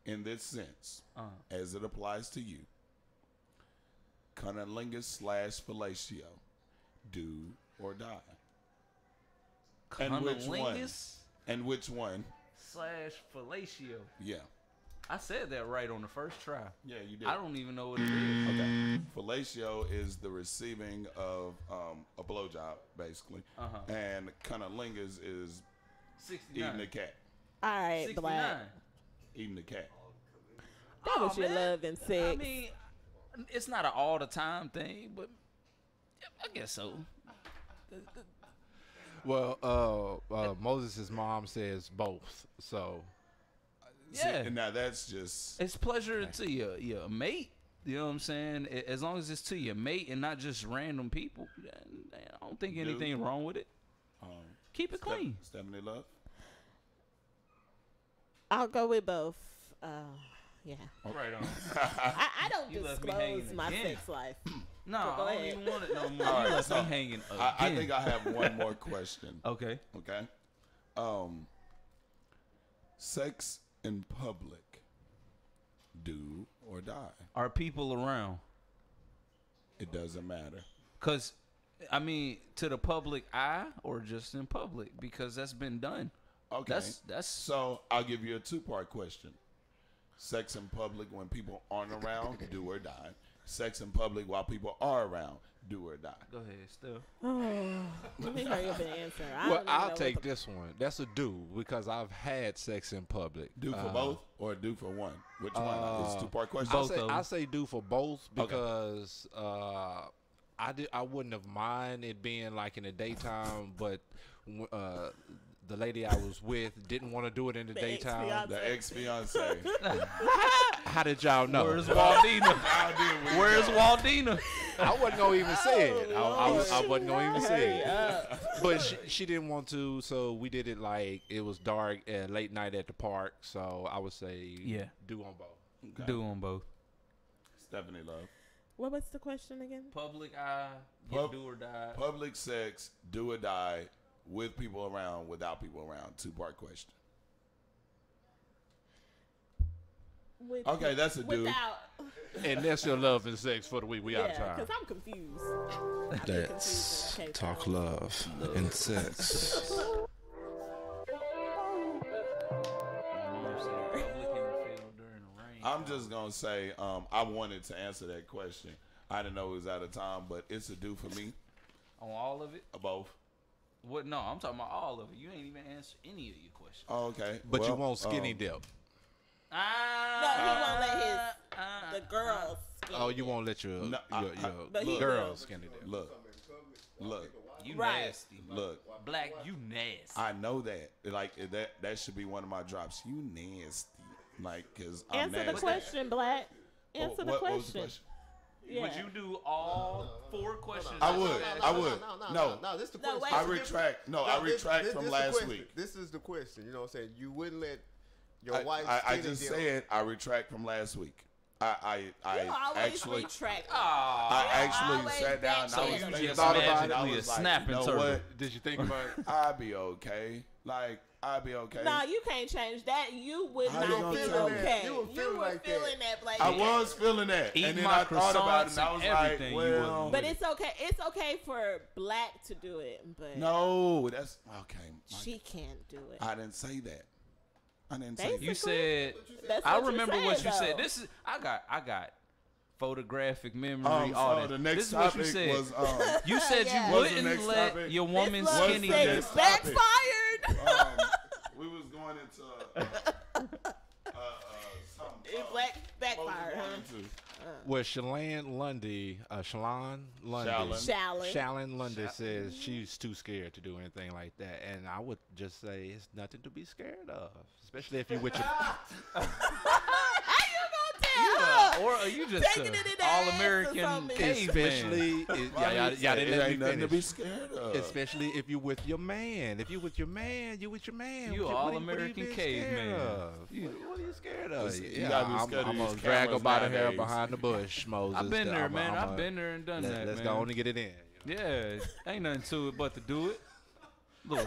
in this sense, as it applies to you. Cunnilingus / fellatio. Do or die. And which one? Cunnilingus And which one? / fellatio. Yeah. I said that right on the first try. Yeah, you did. I don't even know what it is. Okay. Fellatio is the receiving of a blowjob, basically. And cunnilingus is 69. eating the cat. All right, 69. Black. Eating the cat. That was your man. love and sex. I mean, it's not an all the time thing, but I guess so. Well, Moses' mom says both. So Yeah. See, now that's just. It's pleasure to your mate. You know what I'm saying? As long as it's to your mate and not just random people, I don't think anything wrong with it. Keep it clean. Stephanie Love? I'll go with both. Yeah. Right on. I don't You left me hanging disclose my again. sex life. No, So go I don't ahead. even want it no more. All You right, left so me hanging again. I think I have one more question. Okay. Okay. Sex in public. Do or die. Are people around? It doesn't matter. Because, I mean, to the public eye or just in public? Because that's been done. Okay. That's So I'll give you a two-part question. Sex in public when people aren't around, do or die. Sex in public while people are around, do or die. Go ahead, Steph. Let me hurry up and answer. Well, I'll take this one. That's a do because I've had sex in public. Do for both or do for one? Which one? It's a two-part question. I say do for both because I wouldn't have mind it being like in the daytime, but the lady I was with didn't want to do it in the daytime. The ex-fiance. How did y'all know? Where's Waldina? Where's Waldina? I wasn't gonna even say it. I wasn't gonna even say it. But she didn't want to, so we did it like it was dark and late night at the park. So I would say do on both. Okay. Do on both. Stephanie Love. What was the question again? Public eye, do or die. Public sex, do or die, with people around, without people around. Two-part question. Okay, that's a do. And that's your love and sex for the week. We out of time. Because I'm confused. Let's talk love and sex. I'm just gonna say I wanted to answer that question. I didn't know it was out of time, but it's a do for me. On all of it? Both. What? No, I'm talking about all of it. You ain't even answered any of your questions. Oh, okay. But you won't skinny dip. No, he won't let the girls. Oh, you won't let your girls skinny dip. Look. You Right. nasty. Look. Black, you nasty. I know that. Like that should be one of my drops. You nasty. Like, cause I'm Answer nasty. the question, Black. Answer the What question. was the question? Yeah. Would you do all 4 questions? I would. No, this is the question. I retract. No, I retract from last week. This is the question. You know what I'm saying? You wouldn't let your wife. I just said I retract from last week. I actually retract. I actually sat down and I was thinking about it. And I was like, you know what? Did you think about it? I'll be okay. Like, I'll be okay. No, you can't change that. You would How not you be gonna okay. tell me? You were feeling like feeling that, Blake. I was feeling that. Eat and then my I thought about it and I croissants was and like, everything, you well. But it's okay. It's okay for Black to do it. But No, that's okay. she can't do it. I didn't say that. I didn't say that. You said. That's I what you remember said, what you said. though. This is. I got photographic memory. So all that. the next This is what you topic said. was, you said Yeah. you What's the wouldn't next let topic? your woman This skinny What's the dip. next topic? Backfired. We was going into It backfired, huh? Well, Shalane Lundy, Shalane Lundy says she's too scared to do anything like that, and I would just say it's nothing to be scared of, especially if you're with your. Or are you just all-American Especially, y'all didn't let me nothing to finish. be scared of. Especially if you're with your man. If you're with your man, you're with your man. You What all-American being caveman. scared of? What are you scared of? You gotta be scared of I'm these gonna drag her cameras by the hair nowadays. behind the bush, Moses. I've been there, man. I've been there and done that, Let's man. go on and get it in. Yeah, ain't nothing to it but to do it. Look,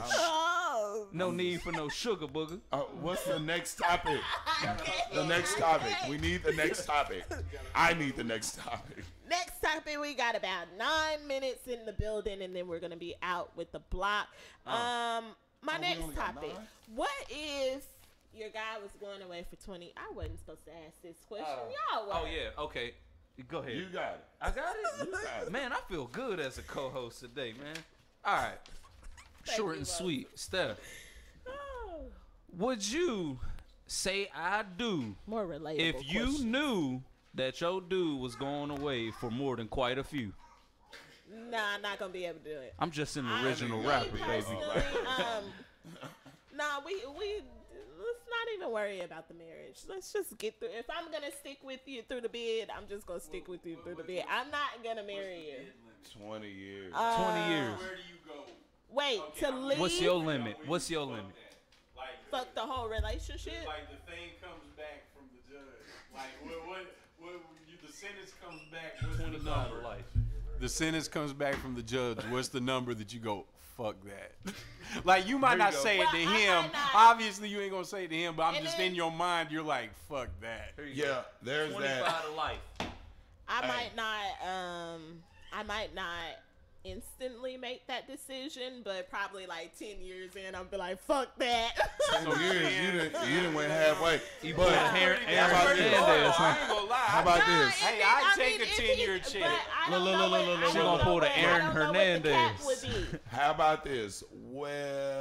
no need for no sugar booger. What's the next topic? The next topic. We need the next topic. I need the next topic. Next topic, we got about 9 minutes in the building, and then we're gonna be out with the block. My next topic: what if your guy was going away for 20? I wasn't supposed to ask this question. Y'all were. Oh yeah, okay. Go ahead. You got it. I got it. You got it. Man, I feel good as a co-host today, man. All right. Short and sweet. Steph, would you say I do More relatable if you questions. knew that your dude was going away for more than quite a few? Nah, I'm not gonna be able to do it. I'm just an original rapper, baby. Nah, we let's not even worry about the marriage. Let's just get through. If I'm gonna stick with you through the bed, I'm just gonna stick with you through the bed. I'm not gonna marry you. 20 years. 20 years. Where do you go? Wait, to leave? What's your limit? What's your limit? Fuck the whole relationship? Like the thing comes back from the judge. Like the sentence comes back. What's the number? The sentence comes back from the judge. What's the number that you go? Fuck that. Like you might not say it to him. Obviously, you ain't gonna say it to him. But I'm just in your mind. You're like, fuck that. Yeah, there's 25 that. to life. I might not instantly make that decision, but probably like 10 years in, I'll be like, fuck that. 10 years, you didn't went halfway. But how about this? Hey, I take a 10-year check. She gonna pull the Aaron Hernandez. How about this?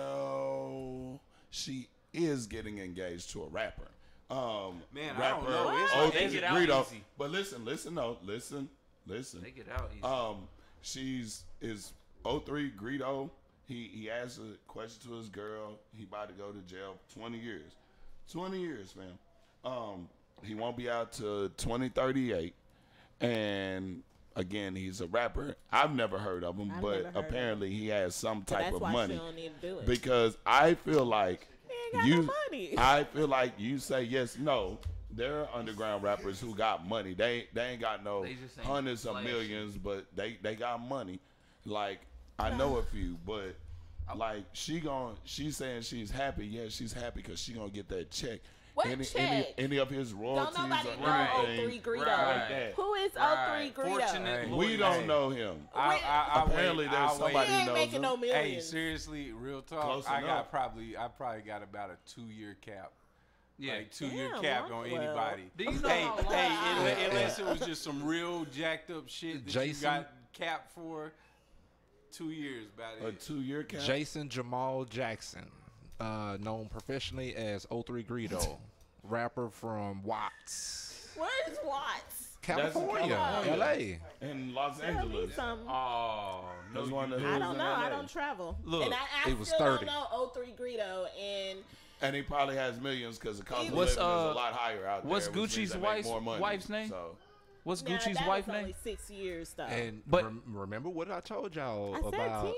Well, she is getting engaged to a rapper. Man, rapper, I don't know. It's O3 like they get out Greedo. easy. But listen. They get out easy. She's is 03 Greedo. He asked a question to his girl. He about to go to jail 20 years. 20 years, man. He won't be out till 2038. And again, he's a rapper. I've never heard of him, but apparently he has some type of money. She don't need to do it. Because I feel like no money. I feel like you say yes, no. There are underground rappers who got money. They ain't got no hundreds of millions, but they got money. Like I know a few, but like she's saying she's happy. Yeah, she's happy because she gonna get that check. What check? Any of his royalties Don't nobody or know anything 03 Greedo. like that. Who is 03 Greedo? We don't know him. Apparently, there's somebody he ain't who knows making him. no millions. Hey, seriously, real talk. Close I enough. probably got about a 2-year cap. Yeah, like 2-year cap on anybody. Do you know unless it was just some real jacked up shit that you got capped for. 2 years, about it. A 2-year cap. Jason Jamal Jackson, known professionally as 03 Greedo, rapper from Watts, Where's Watts? California, LA, and Los Angeles. Oh, That's one of the I hoods don't in know. LA. I don't travel. Look, and I he was still 30. don't know 03 Greedo. And he probably has millions because the cost of What's, living is a lot higher out there. what's which means Gucci's they make more money. wife's name? So. What's Now, Gucci's that wife's was name? only 6 years though. and But- remember what I told y'all I said about?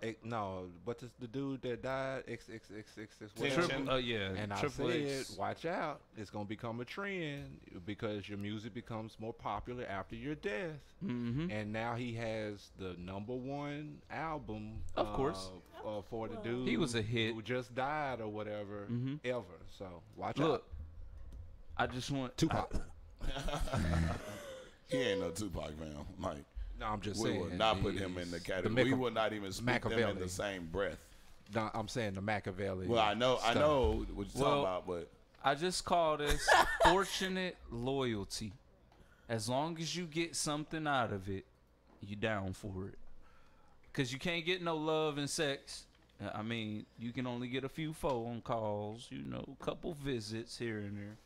10. No, what is the dude that died? Triple- yeah. And I Triple said, X. watch out, it's gonna become a trend because your music becomes more popular after your death. Mm-hmm. And now he has the #1 album, Of course. for the dude. He was a hit. who just died or whatever ever. So watch Look, out. I just want Tupac. He ain't no Tupac fan. Like, No, I'm just we saying. would not put him in the category. We would not even speak them in Machiavelli. the same breath. No, I'm saying the Machiavelli. Well, I know what you're talking Well, about, but I just call this fortunate loyalty. As long as you get something out of it, you down for it. Because you can't get no love and sex. I mean, you can only get a few phone calls, a couple visits here and there.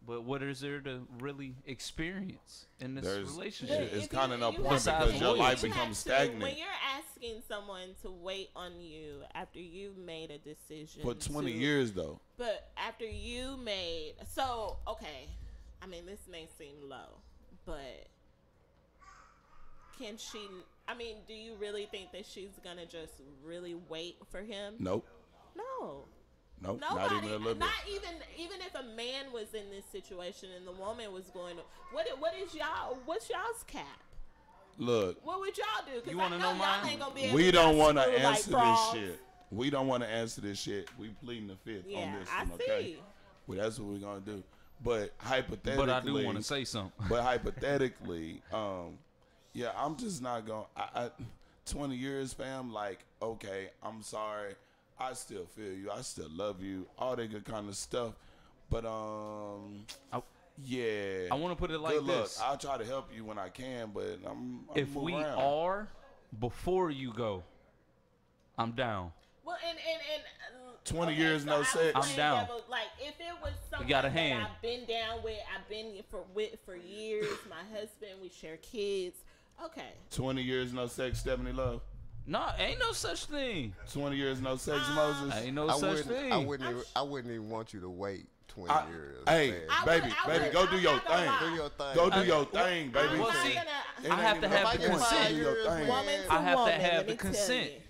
But what is there to really experience in this relationship? It's kind of no point Besides because your life You have becomes to- stagnant. When you're asking someone to wait on you after you've made a decision For 20 to- years, though. But after you made, so okay, I mean this may seem low, but can she? I mean, do you really think that she's gonna just really wait for him? Nope. No. Nope. Nobody, Not even a little bit. not even if a man was in this situation and the woman was going to, what's y'all's cap? Look, What would y'all do? 'Cause You I wanna know y'all mine? ain't gonna be able we to don't go want to school like answer frogs. this shit. We don't want to answer this shit. We pleading the fifth Yeah, on this I one, okay? see. Well, that's what we're gonna do. But hypothetically, But I do want to say something. But hypothetically, yeah, I'm just not gonna. I 20 years, fam. Like, okay, I'm sorry. I still feel you. I still love you. All that good kind of stuff. But yeah. I want to put it like good luck. this. I'll try to help you when I can, but I'm If move we around. are before you go, I'm down. Well, and 20 okay, years, so no I was sex. I'm playing down. devil- like if it was someone got a that hand. I've been down with, I've been with for years. My husband, we share kids. Okay. 20 years, no sex, Stephanie Love. No, ain't no such thing. 20 years, no sex, Moses. Ain't no such thing. I wouldn't even want you to wait 20 years. Hey, man. baby, go do your thing. Do your thing. Go do your thing, baby. Well, see, It I ain't have to even have about the the point. consent. Do your thing. Woman to I have woman, to have let the me tell consent. you.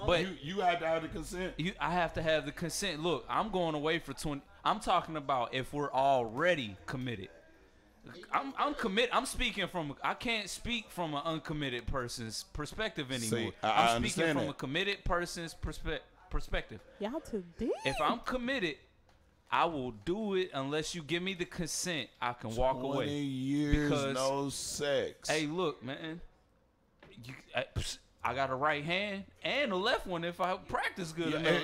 But you have to have the consent. I have to have the consent. Look, I'm going away for 20. I'm talking about if we're already committed. I'm committed. I'm speaking from. I can't speak from an uncommitted person's perspective anymore. See, I I'm speaking understand from that. a committed person's perspective. Y'all too deep. If I'm committed, I will do it unless you give me the consent. I can walk 20 away. years, Because, no sex. Hey, look, man. I got a right hand and a left one if I practice good enough.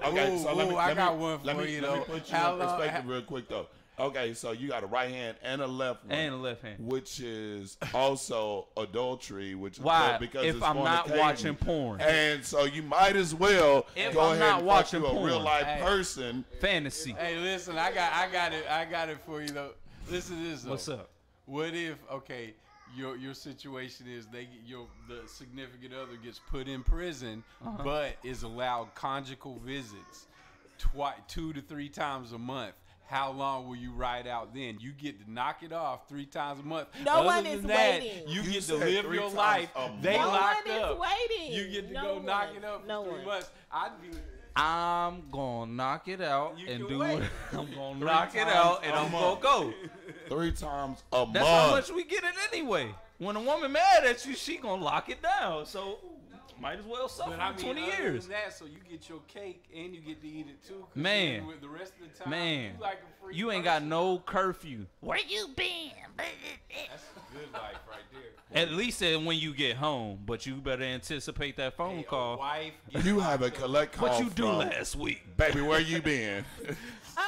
Okay. So let me I got one for let me you, let me though. put you How in long- perspective real quick though. Okay, so you got a right hand and a left one, And a left hand. which is also adultery. Which Why? Because If it's I'm not fornicating. watching porn. and so you might as well If go I'm ahead not and watching fuck you a real porn. life Hey. person. Fantasy. Hey, listen, I got it for you though. Listen to this though. What's up? What if your situation is the significant other gets put in prison, Uh-huh. but is allowed conjugal visits 2 to 3 times a month. How long will you ride out then? You get to knock it off 3 times a month. No Other one than is that, waiting. You You get to said live 3 your times life. a They month? locked No one is up. waiting. You get to No go one. knock it up No for 3 one. months. I'd be. I'm gonna knock it out You and can do wait. it. I'm gonna 3 knock it times out and a I'm gonna month. go. 3 times a That's how month. much we get it anyway. When a woman mad at you, she gonna lock it down. So might as well suffer But I for mean, 20 other years. than that, so you get your cake and you get to eat it too. 'Cause Man. then with the rest of the time, Man, you like a free you ain't person. got no curfew. Where you been? That's a good life right there. At least when you get home, but you better anticipate that phone Hey, a call. wife, You have a collect call. What you do from, last week? baby? Where you been?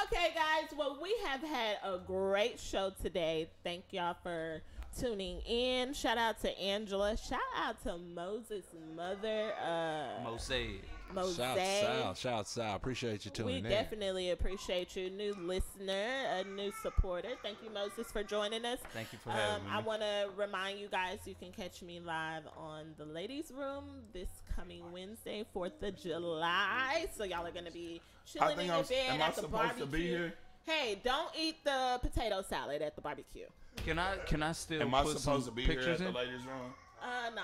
Okay, guys. Well, we have had a great show today. Thank y'all for tuning in. Shout out to Angela. Shout out to Moses' mother, Mosaic. Mose. Shout out, Sal. Appreciate you We tuning in. definitely appreciate you, new listener, a new supporter. Thank you, Moses, for joining us. Thank you for having me. I want to remind you guys you can catch me live on the Ladies' Room this coming Wednesday, 4th of July. So y'all are going to be chilling in your bed am I at the supposed barbecue. to be here? Hey, don't eat the potato salad at the barbecue. Can I still Am I put supposed some to be here pictures at the in? ladies' room? Nah.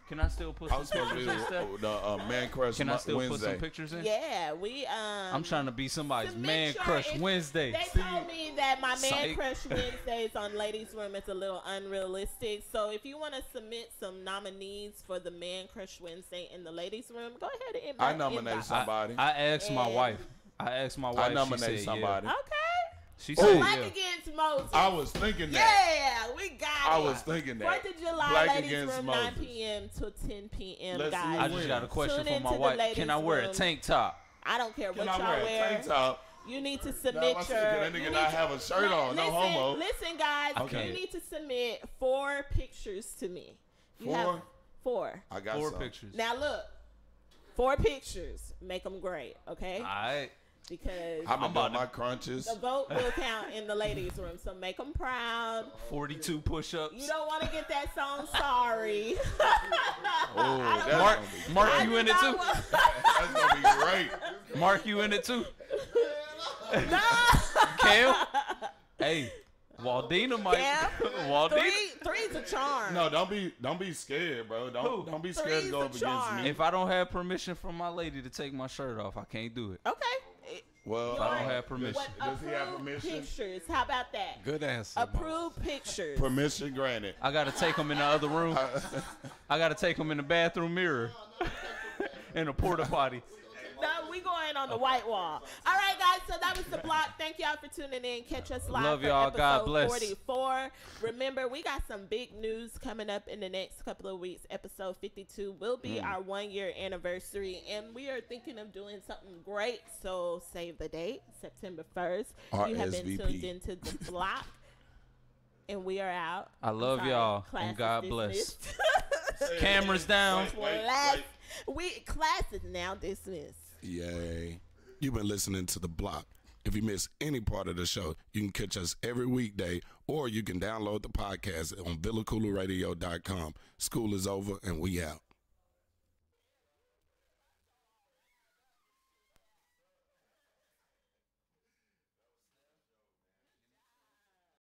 Can I still put I some was supposed to be pictures in? the Man Crush Can I still Wednesday. put some pictures in? Yeah, we I'm trying to be somebody's submit Man your- Crush if- Wednesday. They told me that my Man Psych. Crush Wednesdays on Ladies' Room is a little unrealistic. So if you want to submit some nominees for the Man Crush Wednesday in the Ladies' Room, go ahead and I nominate somebody. I asked my And- wife. I asked my wife. I nominate she said somebody. Yeah. Okay. She Oh. said Black yeah. Against Moses. I was thinking that. Yeah, we got I it. was thinking that. 4th of July, Black Ladies' Against Room, Moses. 9 p.m. to 10 p.m., Let's see guys. I just got a question Tune for into my the wife. ladies' Can I wear a room. tank top? I don't care what Can I y'all wear a wear. tank top? You need to No, submit I your. said, can that you nigga need not to- have a shirt on? No listen, homo. Listen, guys. Okay. You need to submit 4 pictures to me. You 4? have 4. I got 4 some. pictures. Now look, 4 pictures. Make them great. Okay. All right. because I'm about my crunches. The vote will count in the ladies' room, so make them proud. 42 push-ups. You don't want to get that song sorry. Oh, Mark, you in it too? That's gonna be great. Mark, you in it too? No. Cam? Hey, Waldina might. Waldina. Three's a charm. No, don't be scared, bro. Don't be scared to go up against me. If I don't have permission from my lady to take my shirt off, I can't do it. Okay. Well, if I don't have permission. Does he have permission? Pictures. How about that? Good answer. Approved pictures. Permission granted. I gotta take them in the other room. I gotta take them in the bathroom mirror. In a porta potty. No, we going on the white wall. All right, guys. So that was the block. Thank y'all for tuning in. Catch us live Love for y'all. episode God bless. 44. Remember, we got some big news coming up in the next couple of weeks. Episode 52 will be our 1-year anniversary, and we are thinking of doing something great. So save the date, September 1st. You have been tuned into the block, and we are out. I love y'all, and God bless. Cameras down. Class is now dismissed. Yay. You've been listening to The Block. If you miss any part of the show, you can catch us every weekday, or you can download the podcast on VillaCooleradio.com. School is over, and we out.